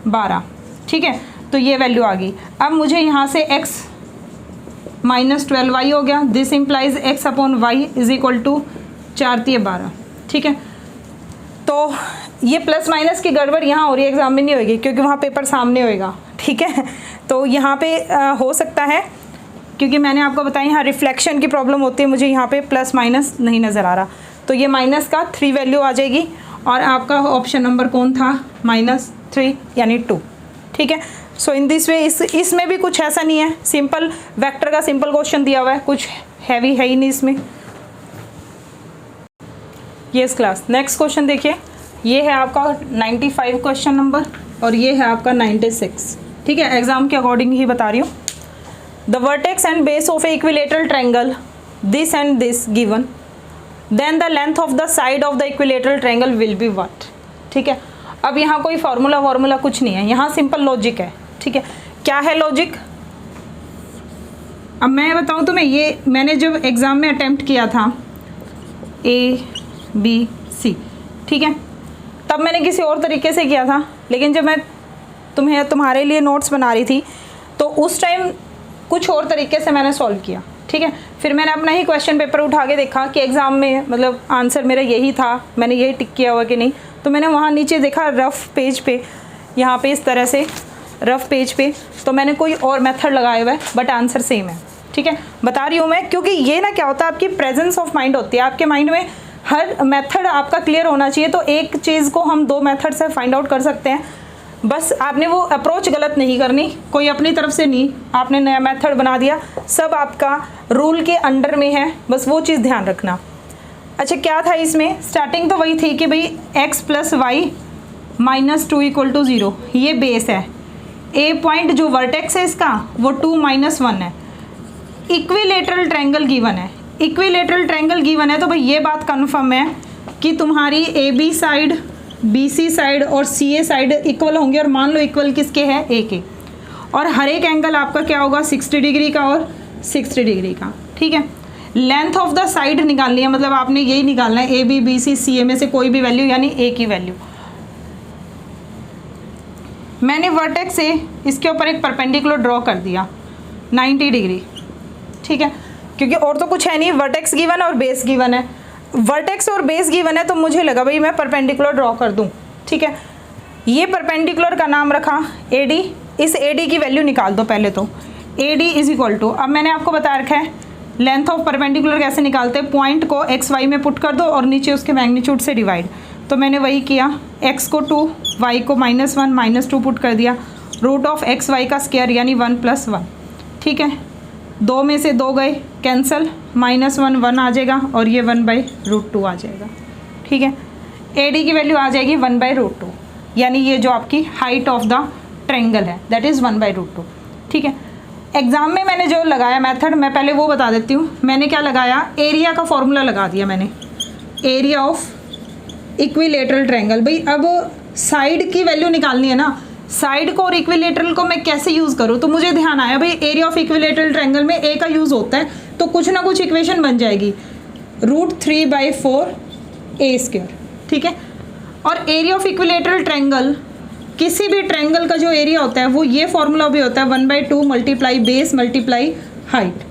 S1: 12, ठीक है, तो ये वैल्यू आ गई। अब मुझे यहाँ से x -12y हो गया, दिस इम्प्लाइज x/y = 4 × 12, ठीक है। तो ये प्लस माइनस की गड़बड़ यहाँ हो रही है, एग्जाम में नहीं होगी क्योंकि वहाँ पेपर सामने होएगा, ठीक है। तो यहाँ पे हो सकता है, क्योंकि मैंने आपको बताया यहाँ रिफ्लेक्शन की प्रॉब्लम होती है, मुझे यहाँ पे प्लस माइनस नहीं नज़र आ रहा, तो ये माइनस का 3 वैल्यू आ जाएगी, और आपका ऑप्शन नंबर कौन था, -3 यानी 2, ठीक है। सो इन दिस वे, इसमें भी कुछ ऐसा नहीं है, सिंपल वेक्टर का सिंपल क्वेश्चन दिया हुआ है, कुछ हैवी है ही नहीं इसमें। यस क्लास, नेक्स्ट क्वेश्चन देखिए, ये है आपका 95 क्वेश्चन नंबर, और ये है आपका 96, ठीक है, एग्जाम के अकॉर्डिंग ही बता रही हूँ। The vertex and base of a equilateral triangle, this and this given, then the length of the side of the equilateral triangle will be what, ठीक है। अब यहाँ कोई फार्मूला कुछ नहीं है, यहाँ सिंपल लॉजिक है, ठीक है। क्या है लॉजिक, अब मैं बताऊँ तुम्हें, ये मैंने जब एग्ज़ाम में अटेम्प्ट किया था ABC, ठीक है, तब मैंने किसी और तरीके से किया था, लेकिन जब मैं तुम्हारे लिए नोट्स बना रही थी तो उस टाइम कुछ और तरीके से मैंने सॉल्व किया, ठीक है। फिर मैंने अपना ही क्वेश्चन पेपर उठा के देखा कि एग्ज़ाम में मतलब आंसर मेरा यही था, मैंने यही टिक किया हुआ कि नहीं, तो मैंने वहाँ नीचे देखा रफ़ पेज पे, यहाँ पे इस तरह से रफ़ पेज पे, तो मैंने कोई और मेथड लगाया हुआ है, बट आंसर सेम है, ठीक है। बता रही हूँ मैं, क्योंकि ये ना क्या होता है, आपकी प्रेजेंस ऑफ माइंड होती है, आपके माइंड में हर मेथड आपका क्लियर होना चाहिए, तो एक चीज़ को हम 2 मेथड से फाइंड आउट कर सकते हैं, बस आपने वो अप्रोच गलत नहीं करनी, कोई अपनी तरफ से नहीं, आपने नया मेथड बना दिया, सब आपका रूल के अंडर में है, बस वो चीज़ ध्यान रखना। अच्छा क्या था इसमें, स्टार्टिंग तो वही थी कि भाई x + y -2 = 0, ये बेस है, ए पॉइंट जो वर्टेक्स है इसका वो 2 - 1 है, इक्विलेटरल ट्रायंगल गिवन है, इक्विलेटरल ट्रायंगल गिवन है, तो भाई ये बात कन्फर्म है कि तुम्हारी A B side, B C side और सी ए साइड इक्वल होंगे। और मान लो इक्वल किसके है, ए के। और हर एक एंगल आपका क्या होगा, 60 डिग्री का और 60 डिग्री का। ठीक है, लेंथ ऑफ द साइड निकालनी है, मतलब आपने यही निकालना है, ए बी बी सी सी ए में से कोई भी वैल्यू, यानी ए की वैल्यू। मैंने वर्टेक्स से इसके ऊपर एक परपेंडिकुलर ड्रॉ कर दिया 90 डिग्री। ठीक है, क्योंकि और तो कुछ है नहीं, वर्टेक्स गिवन है और बेस गिवन है। वर्टेक्स और बेस गिवन है तो मुझे लगा भाई मैं परपेंडिकुलर ड्रॉ कर दूं। ठीक है, ये परपेंडिकुलर का नाम रखा AD। इस AD की वैल्यू निकाल दो पहले तो। AD इज इक्वल टू, अब मैंने आपको बता रखा है लेंथ ऑफ परपेंडिकुलर कैसे निकालते हैं, पॉइंट को XY में पुट कर दो और नीचे उसके मैग्नीट्यूड से डिवाइड। तो मैंने वही किया, x को 2, y को -1 -2 पुट कर दिया, रूट ऑफ XY का स्क्वायर यानी 1 + 1। ठीक है, 2 में से 2 गए कैंसिल, -1 1 आ जाएगा और ये 1/√2 आ जाएगा। ठीक है, AD की वैल्यू आ जाएगी 1/√2, यानी ये जो आपकी हाइट ऑफ द ट्रायंगल है दैट इज़ 1/√2। ठीक है, एग्जाम में मैंने जो लगाया मेथड, मैं पहले वो बता देती हूँ। मैंने क्या लगाया, एरिया का फॉर्मूला लगा दिया मैंने, एरिया ऑफ इक्विलेटरल ट्रायंगल। भाई अब साइड की वैल्यू निकालनी है ना, साइड को और इक्विलेटरल को मैं कैसे यूज़ करूँ, तो मुझे ध्यान आया भाई एरिया ऑफ इक्विलेटरल ट्रायंगल में ए का यूज़ होता है, तो कुछ ना कुछ इक्वेशन बन जाएगी, √3/4 A²। ठीक है, और एरिया ऑफ इक्विलेटरल ट्रायंगल, किसी भी ट्रायंगल का जो एरिया होता है वो ये फॉर्मूला भी होता है 1/2 multiply base multiply height,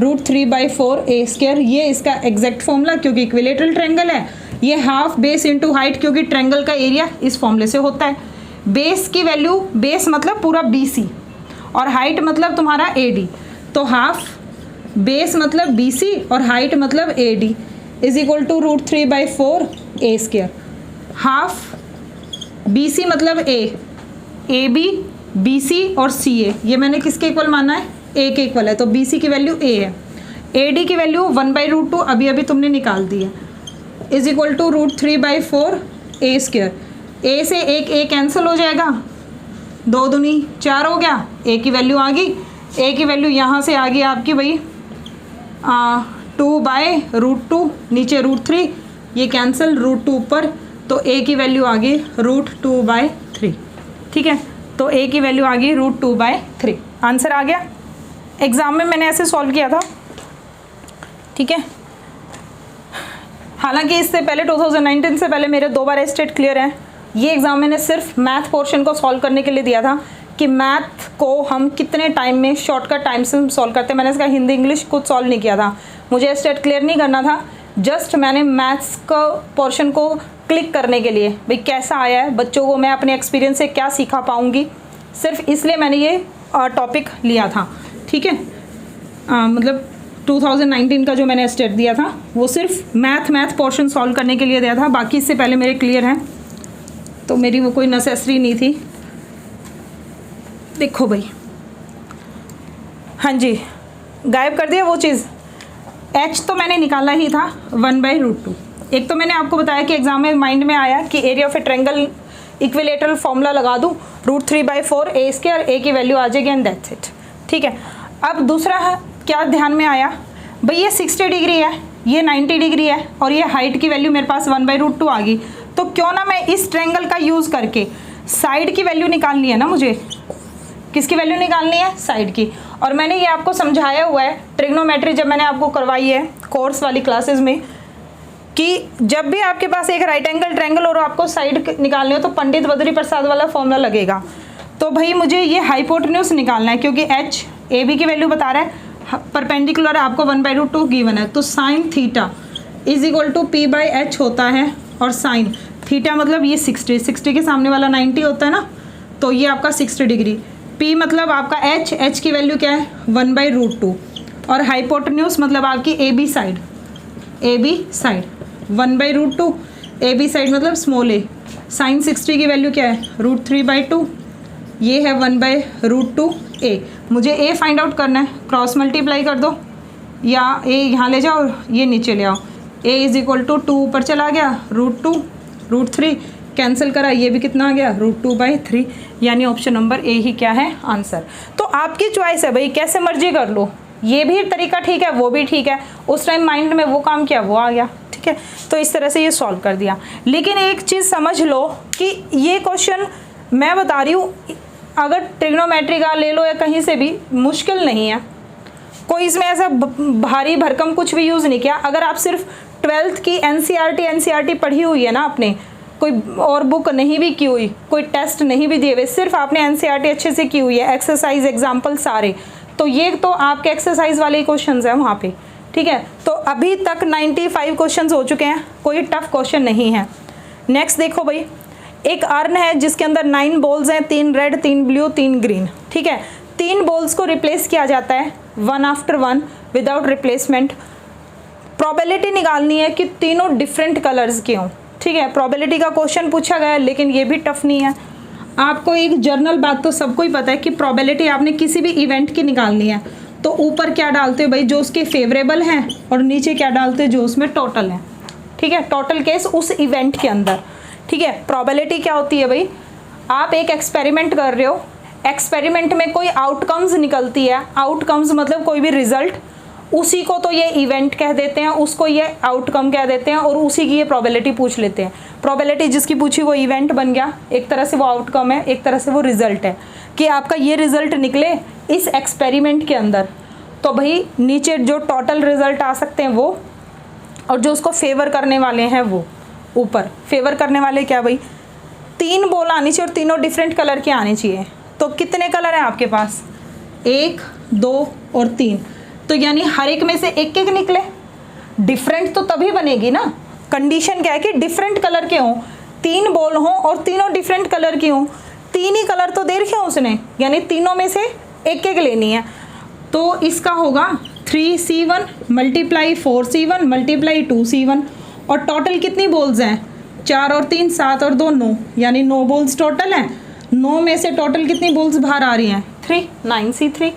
S1: √3/4 A²। ये इसका एग्जैक्ट फॉर्मूला, क्योंकि इक्विलेटरल ट्रायंगल है। ये हाफ बेस इंटू हाइट, क्योंकि ट्रायंगल का एरिया इस फॉर्मूले से होता है। बेस की वैल्यू, बेस मतलब पूरा BC और हाइट मतलब तुम्हारा AD, तो हाफ बेस मतलब BC और हाइट मतलब AD is equal to √3/4 A²। Half BC मतलब AB, BC और CA, ये मैंने किसके इक्वल माना है, A के इक्वल है, तो BC की वैल्यू A है। AD की वैल्यू 1/√2 अभी अभी तुमने निकाल दी है, is equal to √3/4 A²। A से एक A कैंसिल हो जाएगा, 2 दूनी 4 हो गया, A की वैल्यू आ गई। A की वैल्यू यहाँ से आ गई आपकी भाई 2/√2, नीचे √3, ये कैंसिल, √2 ऊपर, तो A की वैल्यू आ गई √2/3। ठीक है, तो A की वैल्यू आ गई √2/3। आंसर आ गया। एग्ज़ाम में मैंने ऐसे सॉल्व किया था। ठीक है, हालांकि इससे पहले 2019 से पहले मेरे 2 बार स्टेट क्लियर हैं। ये एग्ज़ाम मैंने सिर्फ मैथ पोर्शन को सॉल्व करने के लिए दिया था कि मैथ को हम कितने टाइम में, शॉर्टकट टाइम से सॉल्व करते हैं। मैंने इसका हिंदी इंग्लिश कुछ सॉल्व नहीं किया था, मुझे स्टेट क्लियर नहीं करना था, जस्ट मैंने मैथ्स का पोर्शन को क्लिक करने के लिए, भाई कैसा आया है, बच्चों को मैं अपने एक्सपीरियंस से क्या सिखा पाऊँगी, सिर्फ इसलिए मैंने ये टॉपिक लिया था। ठीक है, मतलब 2019 का जो मैंने स्टेट दिया था वो सिर्फ मैथ पोर्शन सॉल्व करने के लिए दिया था, बाकी इससे पहले मेरे क्लियर हैं, तो मेरी वो कोई नेसेसरी नहीं थी। देखो भाई, हाँ जी, गायब कर दिया वो चीज़। H तो मैंने निकाला ही था 1/√2। एक तो मैंने आपको बताया कि एग्जाम में माइंड में आया कि area of A triangle equilateral formula लगा दूँ, √3/4 A² और A की वैल्यू आ जाएगी एंड दैट्स इट। ठीक है, अब दूसरा है क्या ध्यान में आया, भाई ये 60 डिग्री है, ये 90 डिग्री है और ये हाइट की वैल्यू मेरे पास 1/√2 आ गई, तो क्यों ना मैं इस ट्रायंगल का यूज़ करके साइड की वैल्यू निकालनी है ना, मुझे किसकी वैल्यू निकालनी है, साइड की। और मैंने ये आपको समझाया हुआ है ट्रिग्नोमेट्री जब मैंने आपको करवाई है कोर्स वाली क्लासेस में, कि जब भी आपके पास एक राइट एंगल ट्रायंगल और आपको साइड निकालनी हो तो पंडित बद्री प्रसाद वाला फॉर्मूला लगेगा। तो भाई मुझे ये हाइपोटेन्यूज निकालना है, क्योंकि H AB की वैल्यू बता रहा है, परपेंडिकुलर आपको 1/√2 गिवन है, तो sine theta is equal to P/H होता है, और साइन थीटा मतलब ये 60 के सामने वाला 90 होता है ना, तो ये आपका 60 डिग्री। P मतलब आपका H की वैल्यू क्या है 1/√2, और हाइपोटेन्यूज मतलब आपकी AB साइड 1/√2, AB साइड मतलब स्मॉल a। साइन 60 की वैल्यू क्या है √3/2, ये है 1/√2 a। मुझे a फाइंड आउट करना है, क्रॉस मल्टीप्लाई कर दो, या a यहाँ ले जाओ, ये नीचे ले आओ, a इज इक्वल टू 2 ऊपर चला गया, √2 √3 कैंसिल करा, ये भी कितना आ गया √2/3, यानी ऑप्शन नंबर ए ही क्या है आंसर। तो आपकी चॉइस है भाई, कैसे मर्जी कर लो, ये भी तरीका ठीक है, वो भी ठीक है, उस टाइम माइंड में वो काम किया, वो आ गया, ठीक है। तो इस तरह से ये सॉल्व कर दिया। लेकिन एक चीज़ समझ लो कि ये क्वेश्चन मैं बता रही हूँ, अगर ट्रिग्नोमेट्री का ले लो या कहीं से भी, मुश्किल नहीं है, कोई इसमें ऐसा भारी भरकम कुछ भी यूज़ नहीं किया। अगर आप सिर्फ 12th की एनसीईआरटी पढ़ी हुई है ना आपने, कोई और बुक नहीं भी की हुई, कोई टेस्ट नहीं भी दिए हुए, सिर्फ आपने एनसीईआरटी अच्छे से की हुई है, एक्सरसाइज एग्जाम्पल सारे, तो ये तो आपके एक्सरसाइज वाले ही क्वेश्चन हैं वहाँ पे, ठीक है। तो अभी तक 95 क्वेश्चन हो चुके हैं, कोई टफ क्वेश्चन नहीं है। नेक्स्ट देखो भाई, एक अर्न है जिसके अंदर 9 बॉल्स हैं, 3 रेड, 3 ब्लू, 3 ग्रीन, ठीक है। 3 बॉल्स को रिप्लेस किया जाता है 1 आफ्टर 1 विदाउट रिप्लेसमेंट। प्रोबेबिलिटी निकालनी है कि तीनों डिफरेंट कलर्स के हों, ठीक है। प्रोबेबिलिटी का क्वेश्चन पूछा गया है, लेकिन ये भी टफ नहीं है। आपको एक जर्नल बात तो सबको ही पता है कि प्रोबेबिलिटी आपने किसी भी इवेंट की निकालनी है तो ऊपर क्या डालते हो भाई, जो उसके फेवरेबल हैं, और नीचे क्या डालते हो, जो उसमें टोटल है, ठीक है। टोटल केस उस इवेंट के अंदर, ठीक है। प्रोबेबिलिटी क्या होती है भाई, आप एक एक्सपेरिमेंट कर रहे हो, एक्सपेरिमेंट में कोई आउटकम्स निकलती है, आउटकम्स मतलब कोई भी रिजल्ट, उसी को तो ये इवेंट कह देते हैं, उसको ये आउटकम कह देते हैं, और उसी की ये प्रोबेबिलिटी पूछ लेते हैं। प्रोबेबिलिटी जिसकी पूछी वो इवेंट बन गया, एक तरह से वो आउटकम है, एक तरह से वो रिजल्ट है कि आपका ये रिजल्ट निकले इस एक्सपेरिमेंट के अंदर। तो भाई नीचे जो टोटल रिजल्ट आ सकते हैं वो, और जो उसको फेवर करने वाले हैं वो ऊपर। फेवर करने वाले क्या भाई, 3 बॉल आनी चाहिए और तीनों डिफरेंट कलर के आने चाहिए। तो कितने कलर हैं आपके पास, 1, 2 और 3, तो यानी हर एक में से एक एक निकले। डिफरेंट तो तभी बनेगी ना, कंडीशन क्या है कि डिफरेंट कलर के हों, 3 बॉल हों और तीनों डिफरेंट कलर की हों। 3 ही कलर तो दे रखे हैं उसने, यानी तीनों में से एक एक लेनी है। तो इसका होगा 3C1 multiply 4C1 multiply 2C1, और टोटल कितनी बॉल्स हैं, 4 और 3 7 और 2 9, यानी 9 बॉल्स टोटल हैं। 9 में से टोटल कितनी बॉल्स बाहर आ रही हैं, 3, 9C3।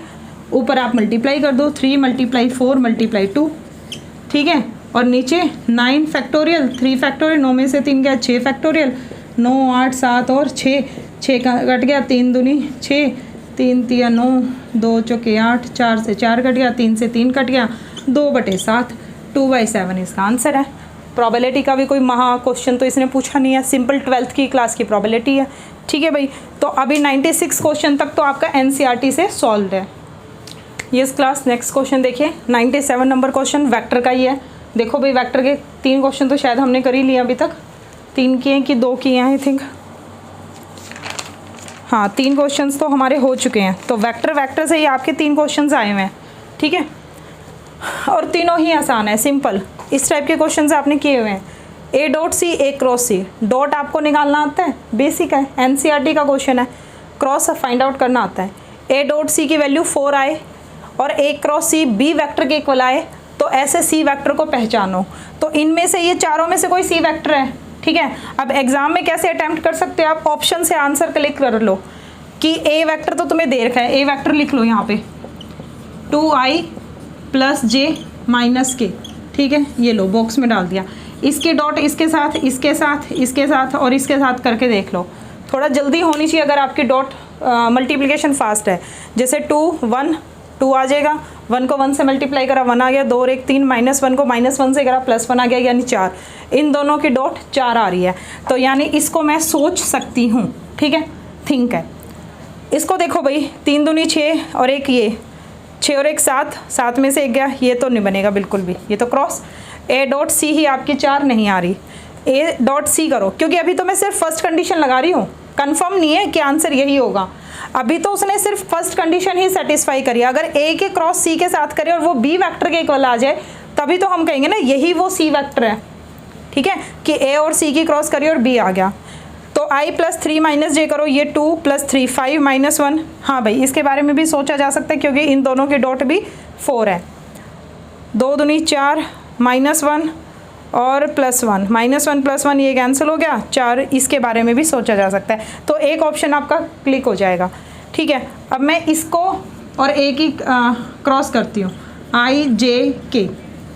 S1: ऊपर आप मल्टीप्लाई कर दो, 3 मल्टीप्लाई 4 मल्टीप्लाई 2, ठीक है। और नीचे 9 फैक्टोरियल 3 फैक्टोरियल, 9 में से 3 गया 6 फैक्टोरियल, 9 8 7 और 6 कट गया, 3 दूनी 6, 3 तिया 9, 2 चौके 8, 4 से 4 कट गया, 3 से 3 कट गया, 2/7, 2/7 इसका आंसर है। प्रोबेबिलिटी का भी कोई महा क्वेश्चन तो इसने पूछा नहीं है, सिंपल 12th की क्लास की प्रोबेबिलिटी है, ठीक है भाई। तो अभी 96 क्वेश्चन तक तो आपका एनसीईआरटी से सॉल्व है। यस क्लास, नेक्स्ट क्वेश्चन देखिए, 97 नंबर क्वेश्चन वेक्टर का ही है। देखो भाई, वेक्टर के 3 क्वेश्चन तो शायद हमने कर ही लिए अभी तक, 3 किए कि 2 किए हैं आई थिंक, हाँ 3 क्वेश्चंस तो हमारे हो चुके हैं। तो वेक्टर से ही आपके 3 क्वेश्चंस आए हुए हैं, ठीक है, और तीनों ही आसान है, सिंपल। इस टाइप के क्वेश्चंस आपने किए हुए हैं। A.C A×C, डॉट आपको निकालना आता है, बेसिक है, एनसीईआरटी का क्वेश्चन है। क्रॉस फाइंड आउट करना आता है। A.C की वैल्यू 4 आए और A×C B वेक्टर के इक्वल आए, तो ऐसे C वेक्टर को पहचानो। तो इनमें से, ये चारों में से कोई C वेक्टर है, ठीक है। अब एग्जाम में कैसे अटेम्प्ट कर सकते हो आप, ऑप्शन से आंसर क्लिक कर लो कि A वेक्टर तो तुम्हें दे रखा है, A वेक्टर लिख लो यहाँ पे 2i + j - k, ठीक है। ये लो बॉक्स में डाल दिया। इसके डॉट इसके साथ, इसके साथ, इसके साथ और इसके साथ करके देख लो। थोड़ा जल्दी होनी चाहिए अगर आपकी डॉट मल्टीप्लिकेशन फास्ट है। जैसे 2 1 2 आ जाएगा, 1 को 1 से मल्टीप्लाई करा 1 आ गया, 2 और 1 3, -1 को -1 से करा +1 आ गया, यानी 4। इन दोनों की डॉट 4 आ रही है, तो यानी इसको मैं सोच सकती हूँ, ठीक है, थिंक है। इसको देखो भाई, 3 दूनी 6 और 1 ये 6 और 1 7, 7 में से 1 गया, ये तो नहीं बनेगा बिल्कुल भी, ये तो क्रॉस। A.C ही आपकी 4 नहीं आ रही, A.C करो, क्योंकि अभी तो मैं सिर्फ फर्स्ट कंडीशन लगा रही हूँ, कंफर्म नहीं है कि आंसर यही होगा। अभी तो उसने सिर्फ फर्स्ट कंडीशन ही सेटिस्फाई करी। अगर A के क्रॉस C के साथ करे और वो B वेक्टर के इक्वल आ जाए, तभी तो हम कहेंगे ना यही वो C वेक्टर है, ठीक है, कि A और C की क्रॉस करी और B आ गया। तो I + 3 - j करो, ये 2 + 3 5 - 1, हाँ भाई इसके बारे में भी सोचा जा सकता है, क्योंकि इन दोनों के डॉट भी 4 है। 2 दूनी 4 -1 और +1, -1 + 1 ये कैंसिल हो गया, 4, इसके बारे में भी सोचा जा सकता है। तो एक ऑप्शन आपका क्लिक हो जाएगा, ठीक है। अब मैं इसको और A की क्रॉस करती हूँ, I J K,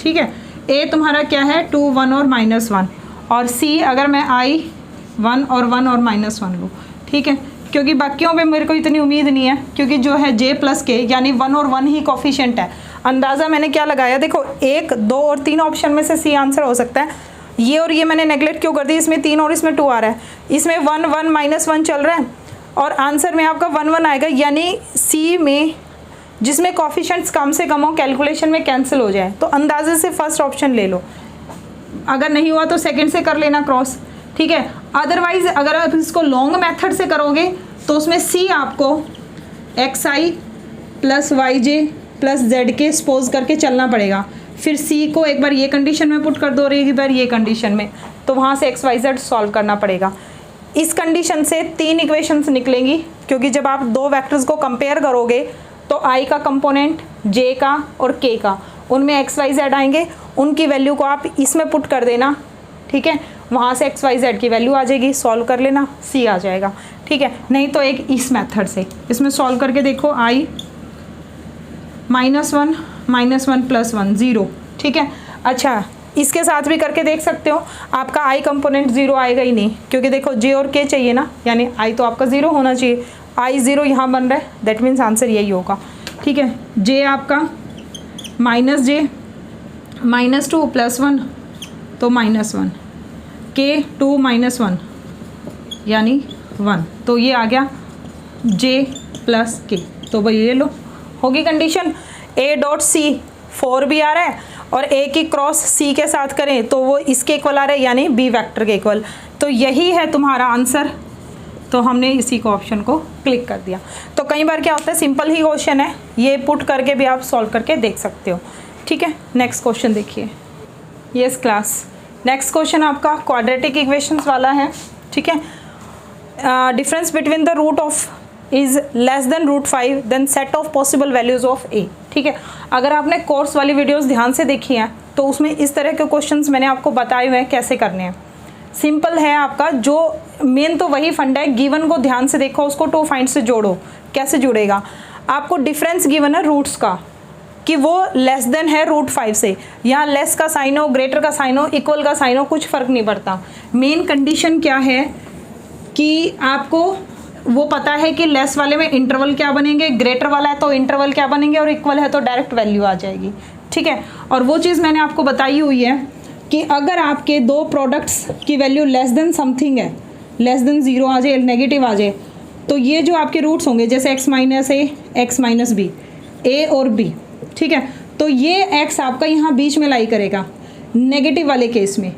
S1: ठीक है। A तुम्हारा क्या है 2 1 और -1, और C अगर मैं I 1 और 1 और -1 लूँ, ठीक है, क्योंकि बाकियों पे मेरे को इतनी उम्मीद नहीं है, क्योंकि जो है J + K यानी 1 और 1 ही कोफिशिएंट है। अंदाज़ा मैंने क्या लगाया, देखो 1, 2 और 3 ऑप्शन में से सी आंसर हो सकता है। ये और ये मैंने नेगलेक्ट क्यों कर दी, इसमें 3 और इसमें 2 आ रहा है, इसमें 1 1 -1 चल रहा है और आंसर में आपका 1 1 आएगा, यानी सी में जिसमें कोफिशिएंट्स कम से कम हो कैलकुलेशन में कैंसिल हो जाए। तो अंदाजे से फर्स्ट ऑप्शन ले लो, अगर नहीं हुआ तो सेकंड से कर लेना क्रॉस, ठीक है। अदरवाइज अगर आप इसको लॉन्ग मेथड से करोगे तो उसमें सी आपको xi + yj + zk सपोज करके चलना पड़ेगा, फिर सी को एक बार ये कंडीशन में पुट कर दो और एक बार ये कंडीशन में, तो वहाँ से xyz सॉल्व करना पड़ेगा। इस कंडीशन से 3 इक्वेशंस निकलेंगी, क्योंकि जब आप 2 वेक्टर्स को कंपेयर करोगे तो i का कंपोनेंट, j का और k का, उनमें xyz आएंगे, उनकी वैल्यू को आप इसमें पुट कर देना, ठीक है, वहाँ से xyz की वैल्यू आ जाएगी, सॉल्व कर लेना, c आ जाएगा, ठीक है। नहीं तो एक इस मेथड से इसमें सॉल्व करके देखो, i -1 -1 + 1 0, ठीक है। अच्छा, इसके साथ भी करके देख सकते हो, आपका i कंपोनेंट 0 आएगा ही नहीं, क्योंकि देखो j और k चाहिए ना, यानी i तो आपका 0 होना चाहिए, i 0 यहाँ बन रहा है, दैट मीन्स आंसर यही होगा, ठीक है। j आपका -j -2 + 1 तो -1, k 2 -1 यानी 1, तो ये आ गया j + k, तो भाई ये लो, होगी कंडीशन। a.c 4 भी आ रहा है और a की क्रॉस c के साथ करें तो वो इसके इक्वल आ रहा है, यानी b वेक्टर के इक्वल, तो यही है तुम्हारा आंसर। तो हमने इसी को ऑप्शन को क्लिक कर दिया। तो कई बार क्या होता है, सिंपल ही क्वेश्चन है, ये पुट करके भी आप सॉल्व करके देख सकते हो, ठीक है। नेक्स्ट क्वेश्चन देखिए। यस क्लास, नेक्स्ट क्वेश्चन आपका क्वाड्रेटिक इक्वेशंस वाला है, ठीक है। Difference between the root of is less than √5 then set of possible values of a, ठीक है। अगर आपने कोर्स वाली वीडियोस ध्यान से देखी हैं तो उसमें इस तरह के क्वेश्चंस मैंने आपको बताए हुए हैं कैसे करने हैं। सिंपल है आपका, जो मेन तो वही फंडा है, गिवन को ध्यान से देखो, उसको 2 फाइंड से जोड़ो। कैसे जुड़ेगा, आपको डिफरेंस गिवन है रूट्स का कि वो लेस देन है √5 से, यहाँ लेस का साइन हो, ग्रेटर का साइन हो, इक्वल का साइन हो, कुछ फ़र्क नहीं पड़ता। मेन कंडीशन क्या है कि आपको वो पता है कि लेस वाले में इंटरवल क्या बनेंगे, ग्रेटर वाला है तो इंटरवल क्या बनेंगे और इक्वल है तो डायरेक्ट वैल्यू आ जाएगी, ठीक है। और वो चीज़ मैंने आपको बताई हुई है कि अगर आपके 2 प्रोडक्ट्स की वैल्यू लेस देन समथिंग है, लेस देन 0 आ जाए, नेगेटिव आ जाए, तो ये जो आपके रूट्स होंगे जैसे x - a, x - b, a और b, ठीक है, तो ये x आपका यहाँ बीच में लाई करेगा नेगेटिव वाले केस में।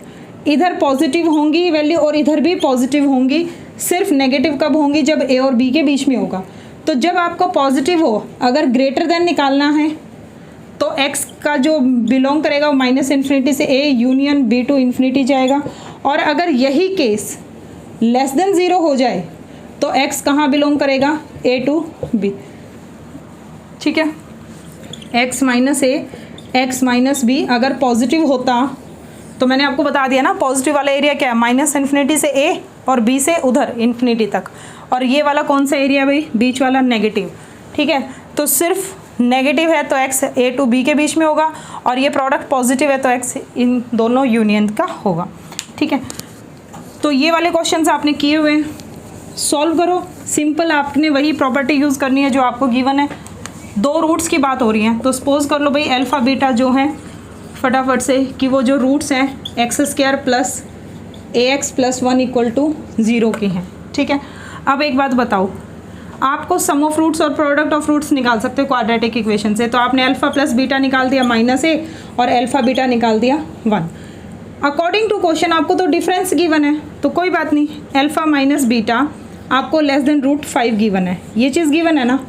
S1: इधर पॉजिटिव होंगी वैल्यू और इधर भी पॉजिटिव होंगी, सिर्फ नेगेटिव कब होंगी, जब a और b के बीच में होगा। तो जब आपको पॉजिटिव हो, अगर ग्रेटर देन निकालना है तो x का जो बिलोंग करेगा वो -∞ से a यूनियन b टू ∞ जाएगा, और अगर यही केस लेस देन 0 हो जाए तो x कहाँ बिलोंग करेगा, a टू b, ठीक है। x - a, x - b अगर पॉजिटिव होता तो मैंने आपको बता दिया ना, पॉजिटिव वाला एरिया क्या है, -∞ से a और b से उधर ∞ तक, और ये वाला कौन सा एरिया भाई, बीच वाला नेगेटिव, ठीक है। तो सिर्फ नेगेटिव है तो x a टू b के बीच में होगा, और ये प्रोडक्ट पॉजिटिव है तो x इन दोनों यूनियन का होगा, ठीक है। तो ये वाले क्वेश्चंस आपने किए हुए हैं, सॉल्व करो। सिंपल आपने वही प्रॉपर्टी यूज़ करनी है जो आपको गिवन है। 2 रूट्स की बात हो रही है, तो सपोज कर लो भाई अल्फ़ा बीटा जो है फटाफट से कि वो जो रूट्स हैं x² + ax + 1 = 0 के हैं, ठीक है। अब एक बात बताओ, आपको सम ऑफ रूट्स और प्रोडक्ट ऑफ रूट्स निकाल सकते हो क्वाड्रेटिक इक्वेशन से, तो आपने अल्फ़ा + बीटा निकाल दिया -a और अल्फ़ा बीटा निकाल दिया 1। अकॉर्डिंग टू क्वेश्चन आपको तो डिफरेंस गिवन है, तो कोई बात नहीं, अल्फ़ा - बीटा आपको लेस देन √5 गिवन है, ये चीज़ गिवन है ना।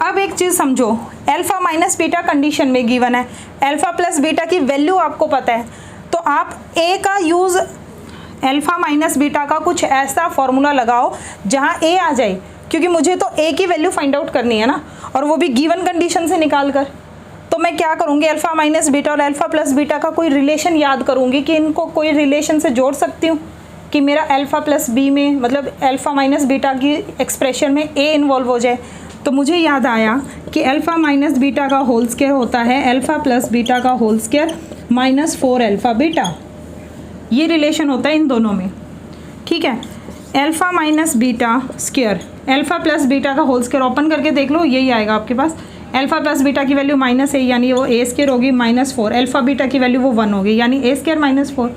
S1: अब एक चीज़ समझो, अल्फ़ा - बीटा कंडीशन में गिवन है, अल्फ़ा + बीटा की वैल्यू आपको पता है, तो आप a का यूज़ अल्फ़ा - बीटा का कुछ ऐसा फॉर्मूला लगाओ जहाँ a आ जाए, क्योंकि मुझे तो a की वैल्यू फाइंड आउट करनी है ना, और वो भी गिवन कंडीशन से निकाल कर। तो मैं क्या करूँगी, अल्फ़ा - बीटा और अल्फ़ा + बीटा का कोई रिलेशन याद करूँगी कि इनको कोई रिलेशन से जोड़ सकती हूँ कि मेरा अल्फ़ा + b में, मतलब अल्फ़ा - बीटा की एक्सप्रेशन में a इन्वॉल्व हो जाए। तो मुझे याद आया कि अल्फ़ा - बीटा का होल स्क्वायर होता है अल्फ़ा + बीटा का होल स्क्वायर -4 अल्फ़ा बीटा, ये रिलेशन होता है इन दोनों में, ठीक है। Alpha - beta square, alpha + beta का होल स्क्वायर ओपन करके देख लो, यही आएगा आपके पास, अल्फा प्लस बीटा की वैल्यू माइनस है यानी वो ए स्क्वायर होगी -4, अल्फा बीटा की वैल्यू वो 1 होगी यानी ए स्क्वायर -4।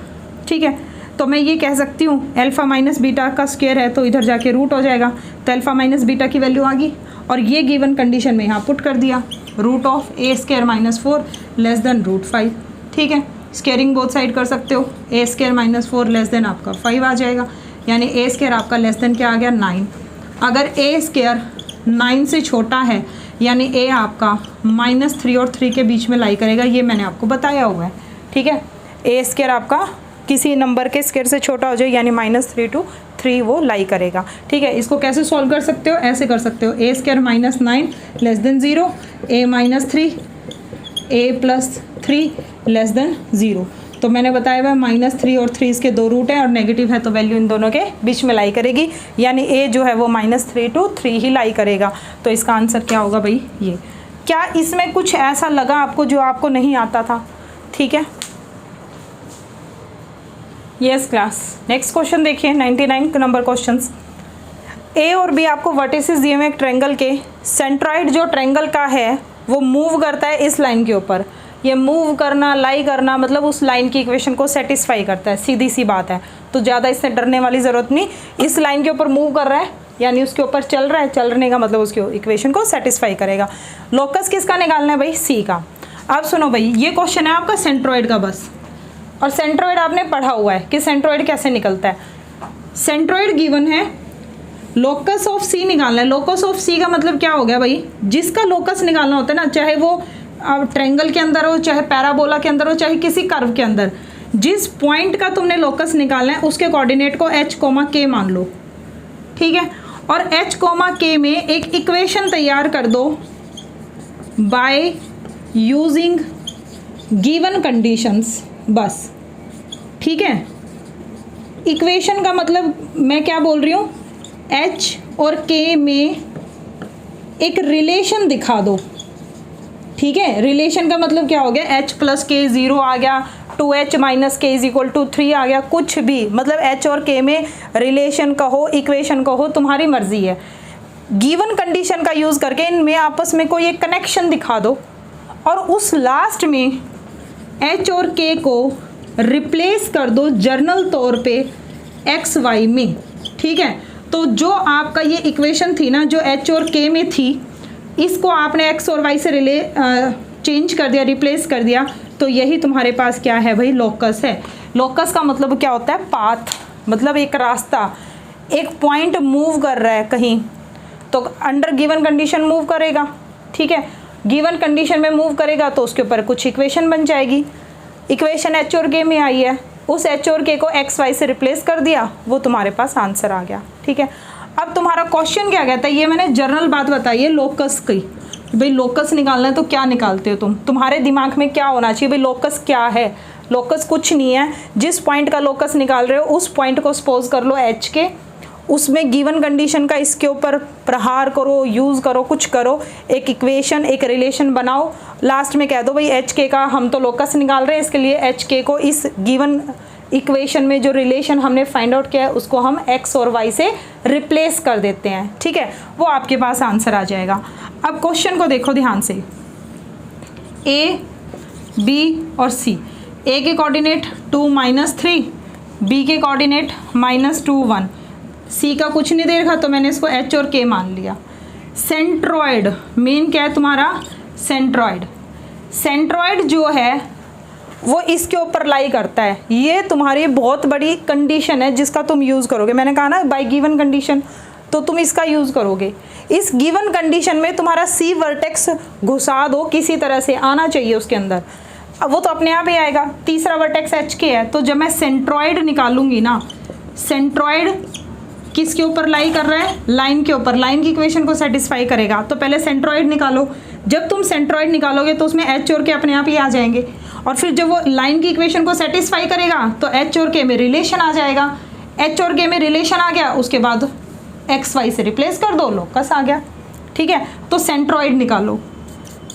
S1: ठीक है, तो मैं ये कह सकती हूँ अल्फा माइनस बीटा का स्क्वायर है तो इधर जाके रूट हो जाएगा, तो अल्फा माइनस बीटा की वैल्यू आ गई और ये गिवन कंडीशन में यहाँ पुट कर दिया, root of a square -4 less than √5। ठीक है, स्क्वेयरिंग बोथ साइड कर सकते हो, ए स्क्वायर -4 लेस देन आपका 5 आ जाएगा यानी ए स्क्वायर आपका लेस देन क्या आ गया 9। अगर ए स्क्वायर 9 से छोटा है यानी ए आपका -3 और 3 के बीच में लाई करेगा, ये मैंने आपको बताया हुआ है। ठीक है, ए स्क्वायर आपका किसी नंबर के स्क्वायर से छोटा हो जाए यानी -3 to 3 वो लाई करेगा। ठीक है, इसको कैसे सॉल्व कर सकते हो, ऐसे कर सकते हो, ए स्क्वायर -9 लेस देन 0, ए -3 ए प्लस 3 लेस देन 0। तो मैंने बताया हुआ -3 और 3 इसके 2 रूट हैं और नेगेटिव है तो वैल्यू इन दोनों के बीच में लाई करेगी यानी ए जो है वो -3 to 3 ही लाई करेगा। तो इसका आंसर क्या होगा भाई ये। क्या इसमें कुछ ऐसा लगा आपको जो आपको नहीं आता था? ठीक है, यस क्लास। नेक्स्ट क्वेश्चन देखिए 99 नंबर क्वेश्चन। ए और बी आपको वर्टिसेस दिए हुए एक ट्रायंगल के, सेंट्रॉइड जो ट्रायंगल का है वो मूव करता है इस लाइन के ऊपर। ये मूव करना, लाई करना मतलब उस लाइन की इक्वेशन को सेटिस्फाई करता है, सीधी सी बात है, तो ज़्यादा इससे डरने वाली ज़रूरत नहीं। इस लाइन के ऊपर मूव कर रहा है यानी उसके ऊपर चल रहा है, चलने का मतलब उसकी इक्वेशन को सेटिस्फाई करेगा। लोकस किसका निकालना है भाई? सी का। अब सुनो भाई, ये क्वेश्चन है आपका सेंट्रॉइड का बस, और सेंट्रॉइड आपने पढ़ा हुआ है कि सेंट्रॉइड कैसे निकलता है। सेंट्रॉइड गिवन है, लोकस ऑफ सी निकालना है। लोकस ऑफ सी का मतलब क्या हो गया भाई? जिसका लोकस निकालना होता है ना, चाहे वो ट्रायंगल के अंदर हो, चाहे पैराबोला के अंदर हो, चाहे किसी कर्व के अंदर, जिस पॉइंट का तुमने लोकस निकालना है उसके कोऑर्डिनेट को h, k मान लो। ठीक है, और h, k में एक इक्वेशन तैयार कर दो बाय यूजिंग गिवन कंडीशंस, बस। ठीक है, इक्वेशन का मतलब मैं क्या बोल रही हूँ, h और k में एक रिलेशन दिखा दो। ठीक है, रिलेशन का मतलब क्या हो गया, h + k 0 आ गया, 2h - k = 3 आ गया, कुछ भी मतलब h और k में रिलेशन कहो, इक्वेशन कहो, तुम्हारी मर्जी है। गिवन कंडीशन का यूज़ करके इनमें आपस में कोई एक कनेक्शन दिखा दो और उस लास्ट में h और k को रिप्लेस कर दो जर्नल तौर पे x, y में। ठीक है, तो जो आपका ये इक्वेशन थी ना, जो h और k में थी, इसको आपने x और y से चेंज कर दिया, रिप्लेस कर दिया, तो यही तुम्हारे पास क्या है भाई, लोकस है। लोकस का मतलब क्या होता है? पाथ, मतलब एक रास्ता, एक पॉइंट मूव कर रहा है कहीं, तो अंडर गिवन कंडीशन मूव करेगा। ठीक है, गिवन कंडीशन में मूव करेगा तो उसके ऊपर कुछ इक्वेशन बन जाएगी। इक्वेशन h और k में आई है, उस h और k को x, y से रिप्लेस कर दिया, वो तुम्हारे पास आंसर आ गया। ठीक है, अब तुम्हारा क्वेश्चन क्या कहता है, ये मैंने जनरल बात बताई है लोकस की, भाई लोकस निकालना है तो क्या निकालते हो तुम, तुम्हारे दिमाग में क्या होना चाहिए भाई, लोकस क्या है? लोकस कुछ नहीं है, जिस पॉइंट का लोकस निकाल रहे हो उस पॉइंट को सपोज कर लो h के, उसमें गिवन कंडीशन का इसके ऊपर प्रहार करो, यूज़ करो, कुछ करो, एक इक्वेशन, एक रिलेशन बनाओ, लास्ट में कह दो भाई h k का हम तो लोकस निकाल रहे हैं, इसके लिए h k को इस गिवन इक्वेशन में जो रिलेशन हमने फाइंड आउट किया है उसको हम x और y से रिप्लेस कर देते हैं। ठीक है, वो आपके पास आंसर आ जाएगा। अब क्वेश्चन को देखो ध्यान से, a, b और c। a के कोऑर्डिनेट 2 - 3, b के कोऑर्डिनेट -2 1, c का कुछ नहीं दे रखा तो मैंने इसको h और k मान लिया। सेंट्रॉइड, मेन क्या है तुम्हारा, सेंट्रॉइड। सेंट्रॉइड जो है वो इसके ऊपर लाई करता है, ये तुम्हारी बहुत बड़ी कंडीशन है जिसका तुम यूज़ करोगे। मैंने कहा ना बाय गिवन कंडीशन, तो तुम इसका यूज़ करोगे। इस गिवन कंडीशन में तुम्हारा सी वर्टेक्स घुसा दो, किसी तरह से आना चाहिए उसके अंदर, अब वो तो अपने आप ही आएगा। तीसरा वर्टेक्स h k है, तो जब मैं सेंट्रॉइड निकालूंगी ना, सेंट्रॉइड किसके ऊपर लाई कर रहा है, लाइन के ऊपर, लाइन की इक्वेशन को सेटिस्फाई करेगा। तो पहले सेंट्रॉइड निकालो, जब तुम सेंट्रॉइड निकालोगे तो उसमें h और k अपने आप ही आ जाएंगे, और फिर जब वो लाइन की इक्वेशन को सेटिस्फाई करेगा तो h और k में रिलेशन आ जाएगा। h और k में रिलेशन आ गया, उसके बाद x y से रिप्लेस कर दो, लोकस आ गया। ठीक है, तो सेंट्रॉइड निकालो।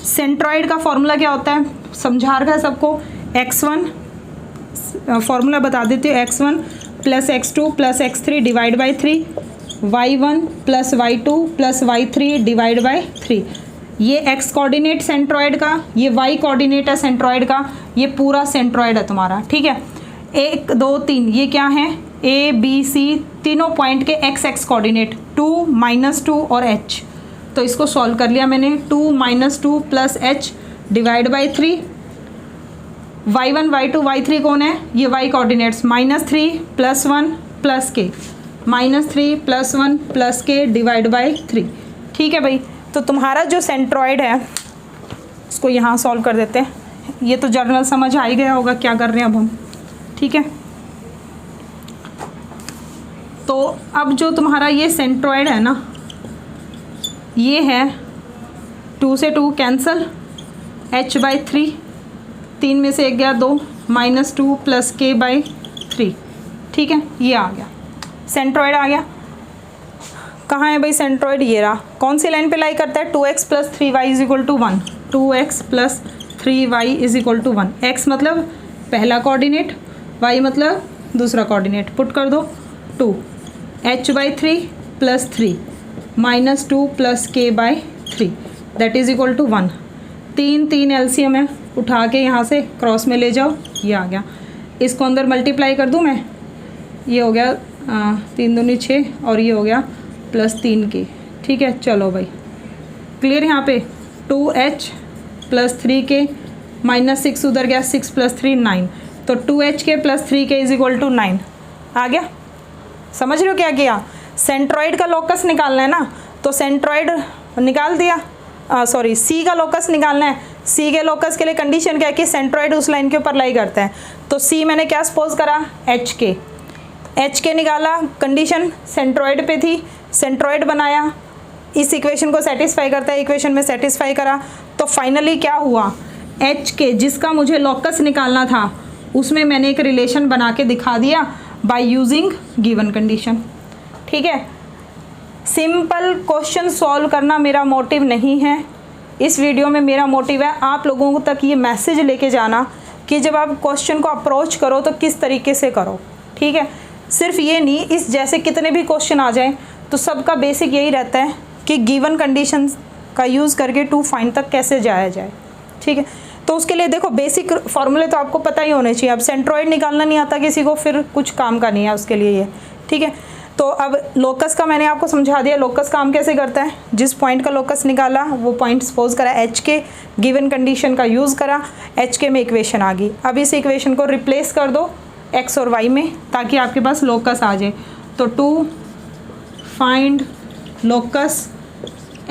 S1: सेंट्रॉइड का फॉर्मूला क्या होता है, समझा रखा है सबको, x1 फॉर्मूला बता देती हूँ, x1 + x2 + x3 / 3, y1 + y2 + y3 / 3। ये एक्स कोऑर्डिनेट सेंट्रॉयड का, ये वाई कोऑर्डिनेट है सेंट्रॉयड का, ये पूरा सेंट्रॉयड है तुम्हारा, ठीक है। 1 2 3 ये क्या है, ए बी सी, तीनों पॉइंट के एक्स एक्स कोऑर्डिनेट 2 -2 और एच। तो इसको सॉल्व कर लिया मैंने, 2 - 2 + h divide by 3। y1 y2 y3 कौन है, ये y coordinates, -3 + 1 + k, -3 + 1 + k divide by 3, ठीक है भाई। तो तुम्हारा जो सेंट्रॉयड है इसको यहाँ सॉल्व कर देते हैं। ये तो जर्नल समझ आ ही गया होगा क्या कर रहे हैं अब हम, ठीक है। तो अब जो तुम्हारा ये सेंट्रॉयड है ना, ये है 2 से 2 कैंसल, h/3, 3 में से 1 गया 2, -2 + k/3, ठीक है। ये आ गया सेंट्रॉयड, आ गया। कहाँ है भाई सेंट्रॉयड, ये रहा। कौन सी लाइन पे लाई करता है, 2x + 3y = 1, 2x + 3y = 1। x मतलब पहला कोऑर्डिनेट, y मतलब दूसरा कोऑर्डिनेट, पुट कर दो 2, h/3 + 3 -2 + k/3 that is equal to 1। 3 LCM है, उठा के यहाँ से क्रॉस में ले जाओ, ये आ गया। इसको अंदर मल्टीप्लाई कर दूँ मैं, ये हो गया 3 दूनी 6 और ये हो गया +3 k, ठीक है। चलो भाई क्लियर, यहाँ पे 2h + 3k -6 उधर गया, 6 + 3 9, तो 2hk + 3k = 9 आ गया। समझ रहे हो क्या किया, सेंट्रॉयड का लोकस निकालना है ना, तो सेंट्रॉयड निकाल दिया, सॉरी सी का लोकस निकालना है। सी के लोकस के लिए कंडीशन क्या है कि सेंट्रॉयड उस लाइन के ऊपर लाई करता है, तो सी मैंने क्या सपोज करा, एच के निकाला, कंडीशन सेंट्रॉयड पे थी, सेंट्रॉयड बनाया, इस इक्वेशन को सेटिस्फाई करता है, इक्वेशन में सेटिस्फाई करा, तो फाइनली क्या हुआ, एच के जिसका मुझे लोकस निकालना था उसमें मैंने एक रिलेशन बना के दिखा दिया बाय यूजिंग गिवन कंडीशन, ठीक है। सिंपल क्वेश्चन सॉल्व करना मेरा मोटिव नहीं है, इस वीडियो में मेरा मोटिव है आप लोगों तक ये मैसेज लेके जाना कि जब आप क्वेश्चन को अप्रोच करो तो किस तरीके से करो, ठीक है। सिर्फ ये नहीं, इस जैसे कितने भी क्वेश्चन आ जाएं तो सबका बेसिक यही रहता है कि गिवन कंडीशंस का यूज़ करके टू फाइंड तक कैसे जाया जाए, ठीक है। तो उसके लिए देखो बेसिक फॉर्मूले तो आपको पता ही होने चाहिए। अब सेंट्रॉयड निकालना नहीं आता किसी को, फिर कुछ काम का नहीं है उसके लिए ये, ठीक है। तो अब लोकस का मैंने आपको समझा दिया, लोकस काम कैसे करता है। जिस पॉइंट का लोकस निकाला वो पॉइंट सपोज करा एच के, गिवन कंडीशन का यूज़ करा, एच के में इक्वेशन आ गई। अब इस इक्वेशन को रिप्लेस कर दो एक्स और वाई में ताकि आपके पास लोकस आ जाए। तो टू फाइंड लोकस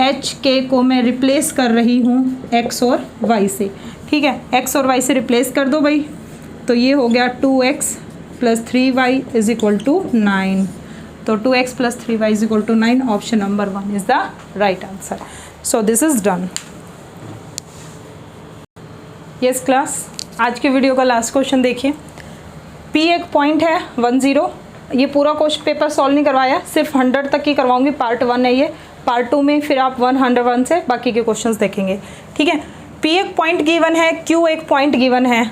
S1: एच के को मैं रिप्लेस कर रही हूँ एक्स और वाई से, ठीक है। एक्स और वाई से रिप्लेस कर दो भाई, तो ये हो गया 2x + 3y = 9। तो 2x + 3y = 9, option number 1 is the right answer. So this is done. Yes class, आज के वीडियो का लास्ट क्वेश्चन देखिए। P एक पॉइंट है 10, ये पूरा क्वेश्चन पेपर सॉल्व नहीं करवाया, सिर्फ 100 तक ही करवाऊंगी, पार्ट 1 है ये। पार्ट 2 में फिर आप 101 से बाकी के क्वेश्चंस देखेंगे, ठीक है। P एक पॉइंट गिवन है, Q एक पॉइंट गिवन है,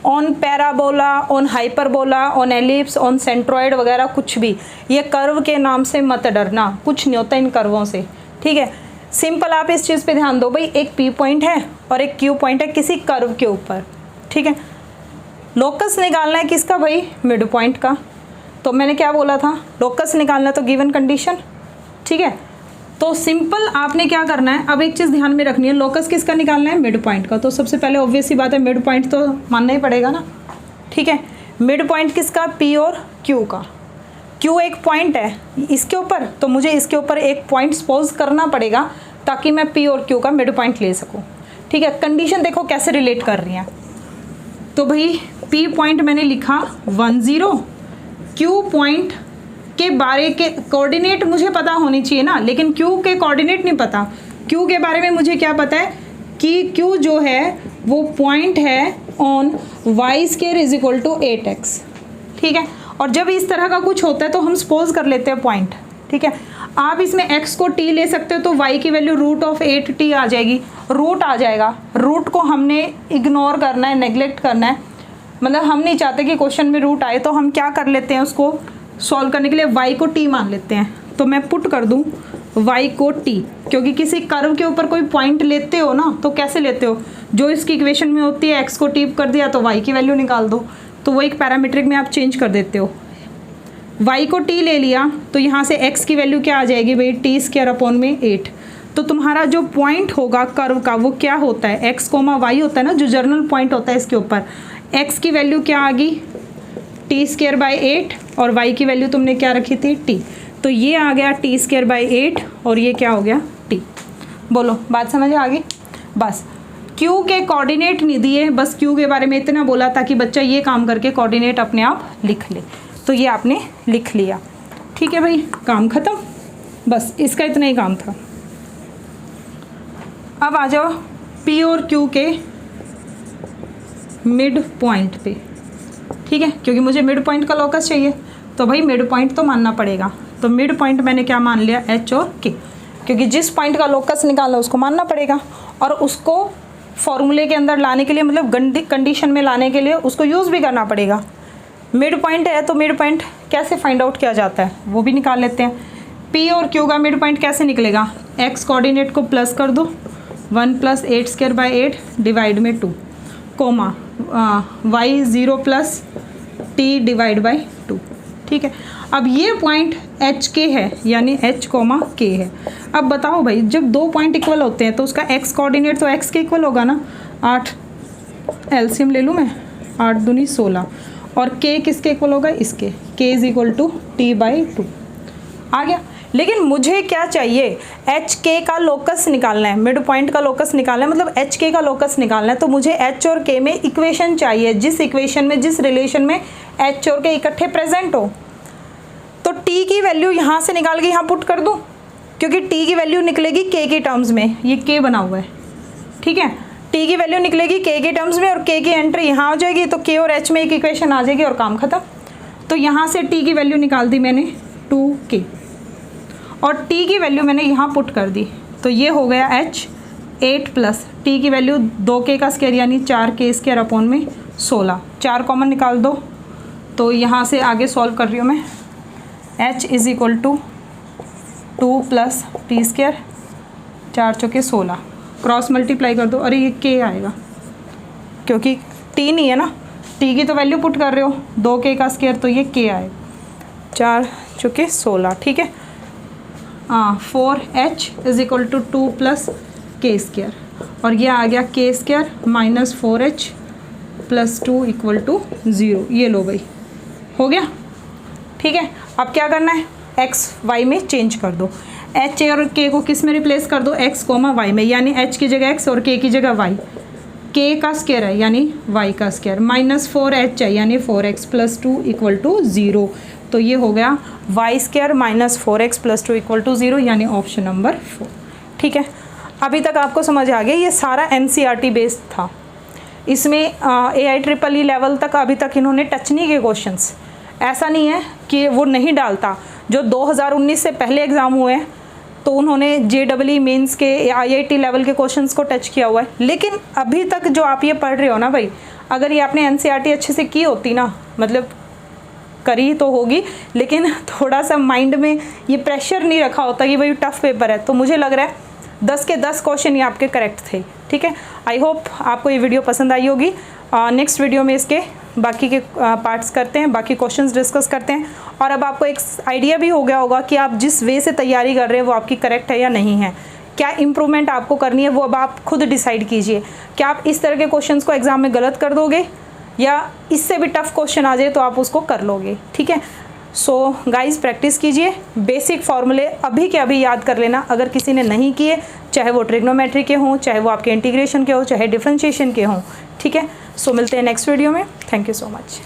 S1: on parabola, on hyperbola, on ellipse, on centroid वगैरह कुछ भी, ये कर्व के नाम से मत डरना, कुछ नहीं होता इन कर्वों से, ठीक है। सिंपल आप इस चीज़ पे ध्यान दो भाई, एक P पॉइंट है और एक Q पॉइंट है किसी कर्व के ऊपर, ठीक है। लोकस निकालना है किसका भाई, मिड पॉइंट का। तो मैंने क्या बोला था, लोकस निकालना तो गिवन कंडीशन, ठीक है। तो सिंपल आपने क्या करना है, अब एक चीज़ ध्यान में रखनी है, लोकस किसका निकालना है, मिड पॉइंट का। तो सबसे पहले ऑब्वियस सी बात है मिड पॉइंट तो मानना ही पड़ेगा ना, ठीक है। मिड पॉइंट किसका, P और Q का। Q एक पॉइंट है इसके ऊपर, तो मुझे इसके ऊपर एक पॉइंट सपोज करना पड़ेगा ताकि मैं P और Q का मिड पॉइंट ले सकूँ, ठीक है। कंडीशन देखो कैसे रिलेट कर रही है। तो भाई P पॉइंट मैंने लिखा 10, Q पॉइंट के बारे के कोऑर्डिनेट मुझे पता होनी चाहिए ना, लेकिन Q के कोऑर्डिनेट नहीं पता। Q के बारे में मुझे क्या पता है कि Q जो है वो पॉइंट है ऑन y² = 8x, ठीक है। और जब इस तरह का कुछ होता है तो हम सपोज कर लेते हैं पॉइंट, ठीक है। आप इसमें x को t ले सकते हो, तो y की वैल्यू √8t आ जाएगी, रूट आ जाएगा। रूट को हमने इग्नोर करना है, नेग्लेक्ट करना है, मतलब हम नहीं चाहते कि क्वेश्चन में रूट आए, तो हम क्या कर लेते हैं, उसको सॉल्व करने के लिए y को t मान लेते हैं। तो मैं पुट कर दूं y को t, क्योंकि किसी कर्व के ऊपर कोई पॉइंट लेते हो ना तो कैसे लेते हो, जो इसकी इक्वेशन में होती है x को t कर दिया तो y की वैल्यू निकाल दो, तो वो एक पैरामीट्रिक में आप चेंज कर देते हो। y को t ले लिया तो यहाँ से x की वैल्यू क्या आ जाएगी भाई, टी स्क्वायर अपॉन में 8। तो तुम्हारा जो पॉइंट होगा कर्व का वो क्या होता है, x कोमा y होता है ना, जो जर्नल पॉइंट होता है इसके ऊपर, x की वैल्यू क्या आ गई टी स्क्वायर बाई 8 और y की वैल्यू तुमने क्या रखी थी t, तो ये आ गया टी स्क्वायर बाई 8 और ये क्या हो गया t। बोलो बात समझ आ गई। बस q के कोऑर्डिनेट नहीं दिए, बस q के बारे में इतना बोला ताकि बच्चा ये काम करके कोऑर्डिनेट अपने आप लिख ले, तो ये आपने लिख लिया। ठीक है भाई, काम ख़त्म, बस इसका इतना ही काम था। अब आ जाओ p और q के मिड पॉइंट पे। ठीक है, क्योंकि मुझे मिड पॉइंट का लोकस चाहिए तो भाई मिड पॉइंट तो मानना पड़ेगा। तो मिड पॉइंट मैंने क्या मान लिया, h और k, क्योंकि जिस पॉइंट का लोकस निकालना उसको मानना पड़ेगा और उसको फॉर्मूले के अंदर लाने के लिए, मतलब कंडीशन में लाने के लिए उसको यूज़ भी करना पड़ेगा। मिड पॉइंट है तो मिड पॉइंट कैसे फाइंड आउट किया जाता है वो भी निकाल लेते हैं। p और q का मिड पॉइंट कैसे निकलेगा, x कोऑर्डिनेट को प्लस कर दो 1 + 8 स्क्वायर बाई 8 डिवाइड में 2 comma y 0 plus t divide by 2। ठीक है, अब ये पॉइंट एच के है यानी h कोमा k है। अब बताओ भाई, जब दो पॉइंट इक्वल होते हैं तो उसका x कोऑर्डिनेट तो x के इक्वल होगा ना। 8 एलसीएम ले लूँ मैं, 8 दूनी 16 और k किसके इक्वल होगा, इसके, k = t/2 आ गया। लेकिन मुझे क्या चाहिए, एच के का लोकस निकालना है, मिड पॉइंट का लोकस निकालना है, मतलब एच के का लोकस निकालना है। तो मुझे एच और के में इक्वेशन चाहिए, जिस इक्वेशन में, जिस रिलेशन में एच और के इकट्ठे प्रेजेंट हो। तो टी की वैल्यू यहाँ से निकाल के यहाँ पुट कर दूँ, क्योंकि टी की वैल्यू निकलेगी के के टर्म्स में, ये के बना हुआ है। ठीक है, टी की वैल्यू निकलेगी के के टर्म्स में और के की एंट्री यहाँ हो जाएगी, तो के और एच में एक इक्वेशन आ जाएगी और काम खत्म। तो यहाँ से टी की वैल्यू निकाल दी मैंने 2k और t की वैल्यू मैंने यहाँ पुट कर दी, तो ये हो गया h 8 प्लस t की वैल्यू 2k का स्क्वायर यानी 4k स्क्वायर अपॉन में 16, 4 कॉमन निकाल दो। तो यहाँ से आगे सॉल्व कर रही हूँ मैं, h = 2 + t स्क्वायर 4 चौके 16, क्रॉस मल्टीप्लाई कर दो। अरे ये k आएगा क्योंकि t नहीं है ना, t की तो वैल्यू पुट कर रहे हो, 2k का स्क्वायर तो ये k आएगा, 4 चौके 16। ठीक है, 4h = 2 + k स्क्वायर और ये आ गया k स्क्वायर - 4h + 2 = 0। ये लो भाई, हो गया। ठीक है, अब क्या करना है, x y में चेंज कर दो, h और k को किस में रिप्लेस कर दो, x, y में, यानी h की जगह x और k की जगह y, k का स्क्वायर है यानी y का स्क्वायर, -4h है यानी 4x + 2 = 0। तो ये हो गया y² - 4x + 2 = 0 यानी ऑप्शन नंबर 4। ठीक है, अभी तक आपको समझ आ गया, ये सारा NCERT बेस्ड था, इसमें AIEEE लेवल तक अभी तक इन्होंने टच नहीं किए क्वेश्चंस। ऐसा नहीं है कि वो नहीं डालता, जो 2019 से पहले एग्ज़ाम हुए हैं तो उन्होंने JEE मेंस के IIT लेवल के क्वेश्चंस को टच किया हुआ है। लेकिन अभी तक जो आप ये पढ़ रहे हो ना भाई, अगर ये आपने NCERT अच्छे से की होती ना, मतलब करी तो होगी, लेकिन थोड़ा सा माइंड में ये प्रेशर नहीं रखा होता कि भाई टफ पेपर है, तो मुझे लग रहा है 10 के 10 क्वेश्चन ये आपके करेक्ट थे। ठीक है, आई होप आपको ये वीडियो पसंद आई होगी। नेक्स्ट वीडियो में इसके बाकी के पार्ट्स करते हैं, बाकी क्वेश्चंस डिस्कस करते हैं, और अब आपको एक आइडिया भी हो गया होगा कि आप जिस वे से तैयारी कर रहे हैं वो आपकी करेक्ट है या नहीं है, क्या इम्प्रूवमेंट आपको करनी है वो अब आप खुद डिसाइड कीजिए। क्या आप इस तरह के क्वेश्चंस को एग्ज़ाम में गलत कर दोगे या इससे भी टफ क्वेश्चन आ जाए तो आप उसको कर लोगे। ठीक है, सो गाइस प्रैक्टिस कीजिए, बेसिक फार्मूले अभी के अभी याद कर लेना अगर किसी ने नहीं किए, चाहे वो ट्रिग्नोमेट्री के हों, चाहे वो आपके इंटीग्रेशन के हों, चाहे डिफरेंशिएशन के हों। ठीक है, सो मिलते हैं नेक्स्ट वीडियो में। Thank you so much.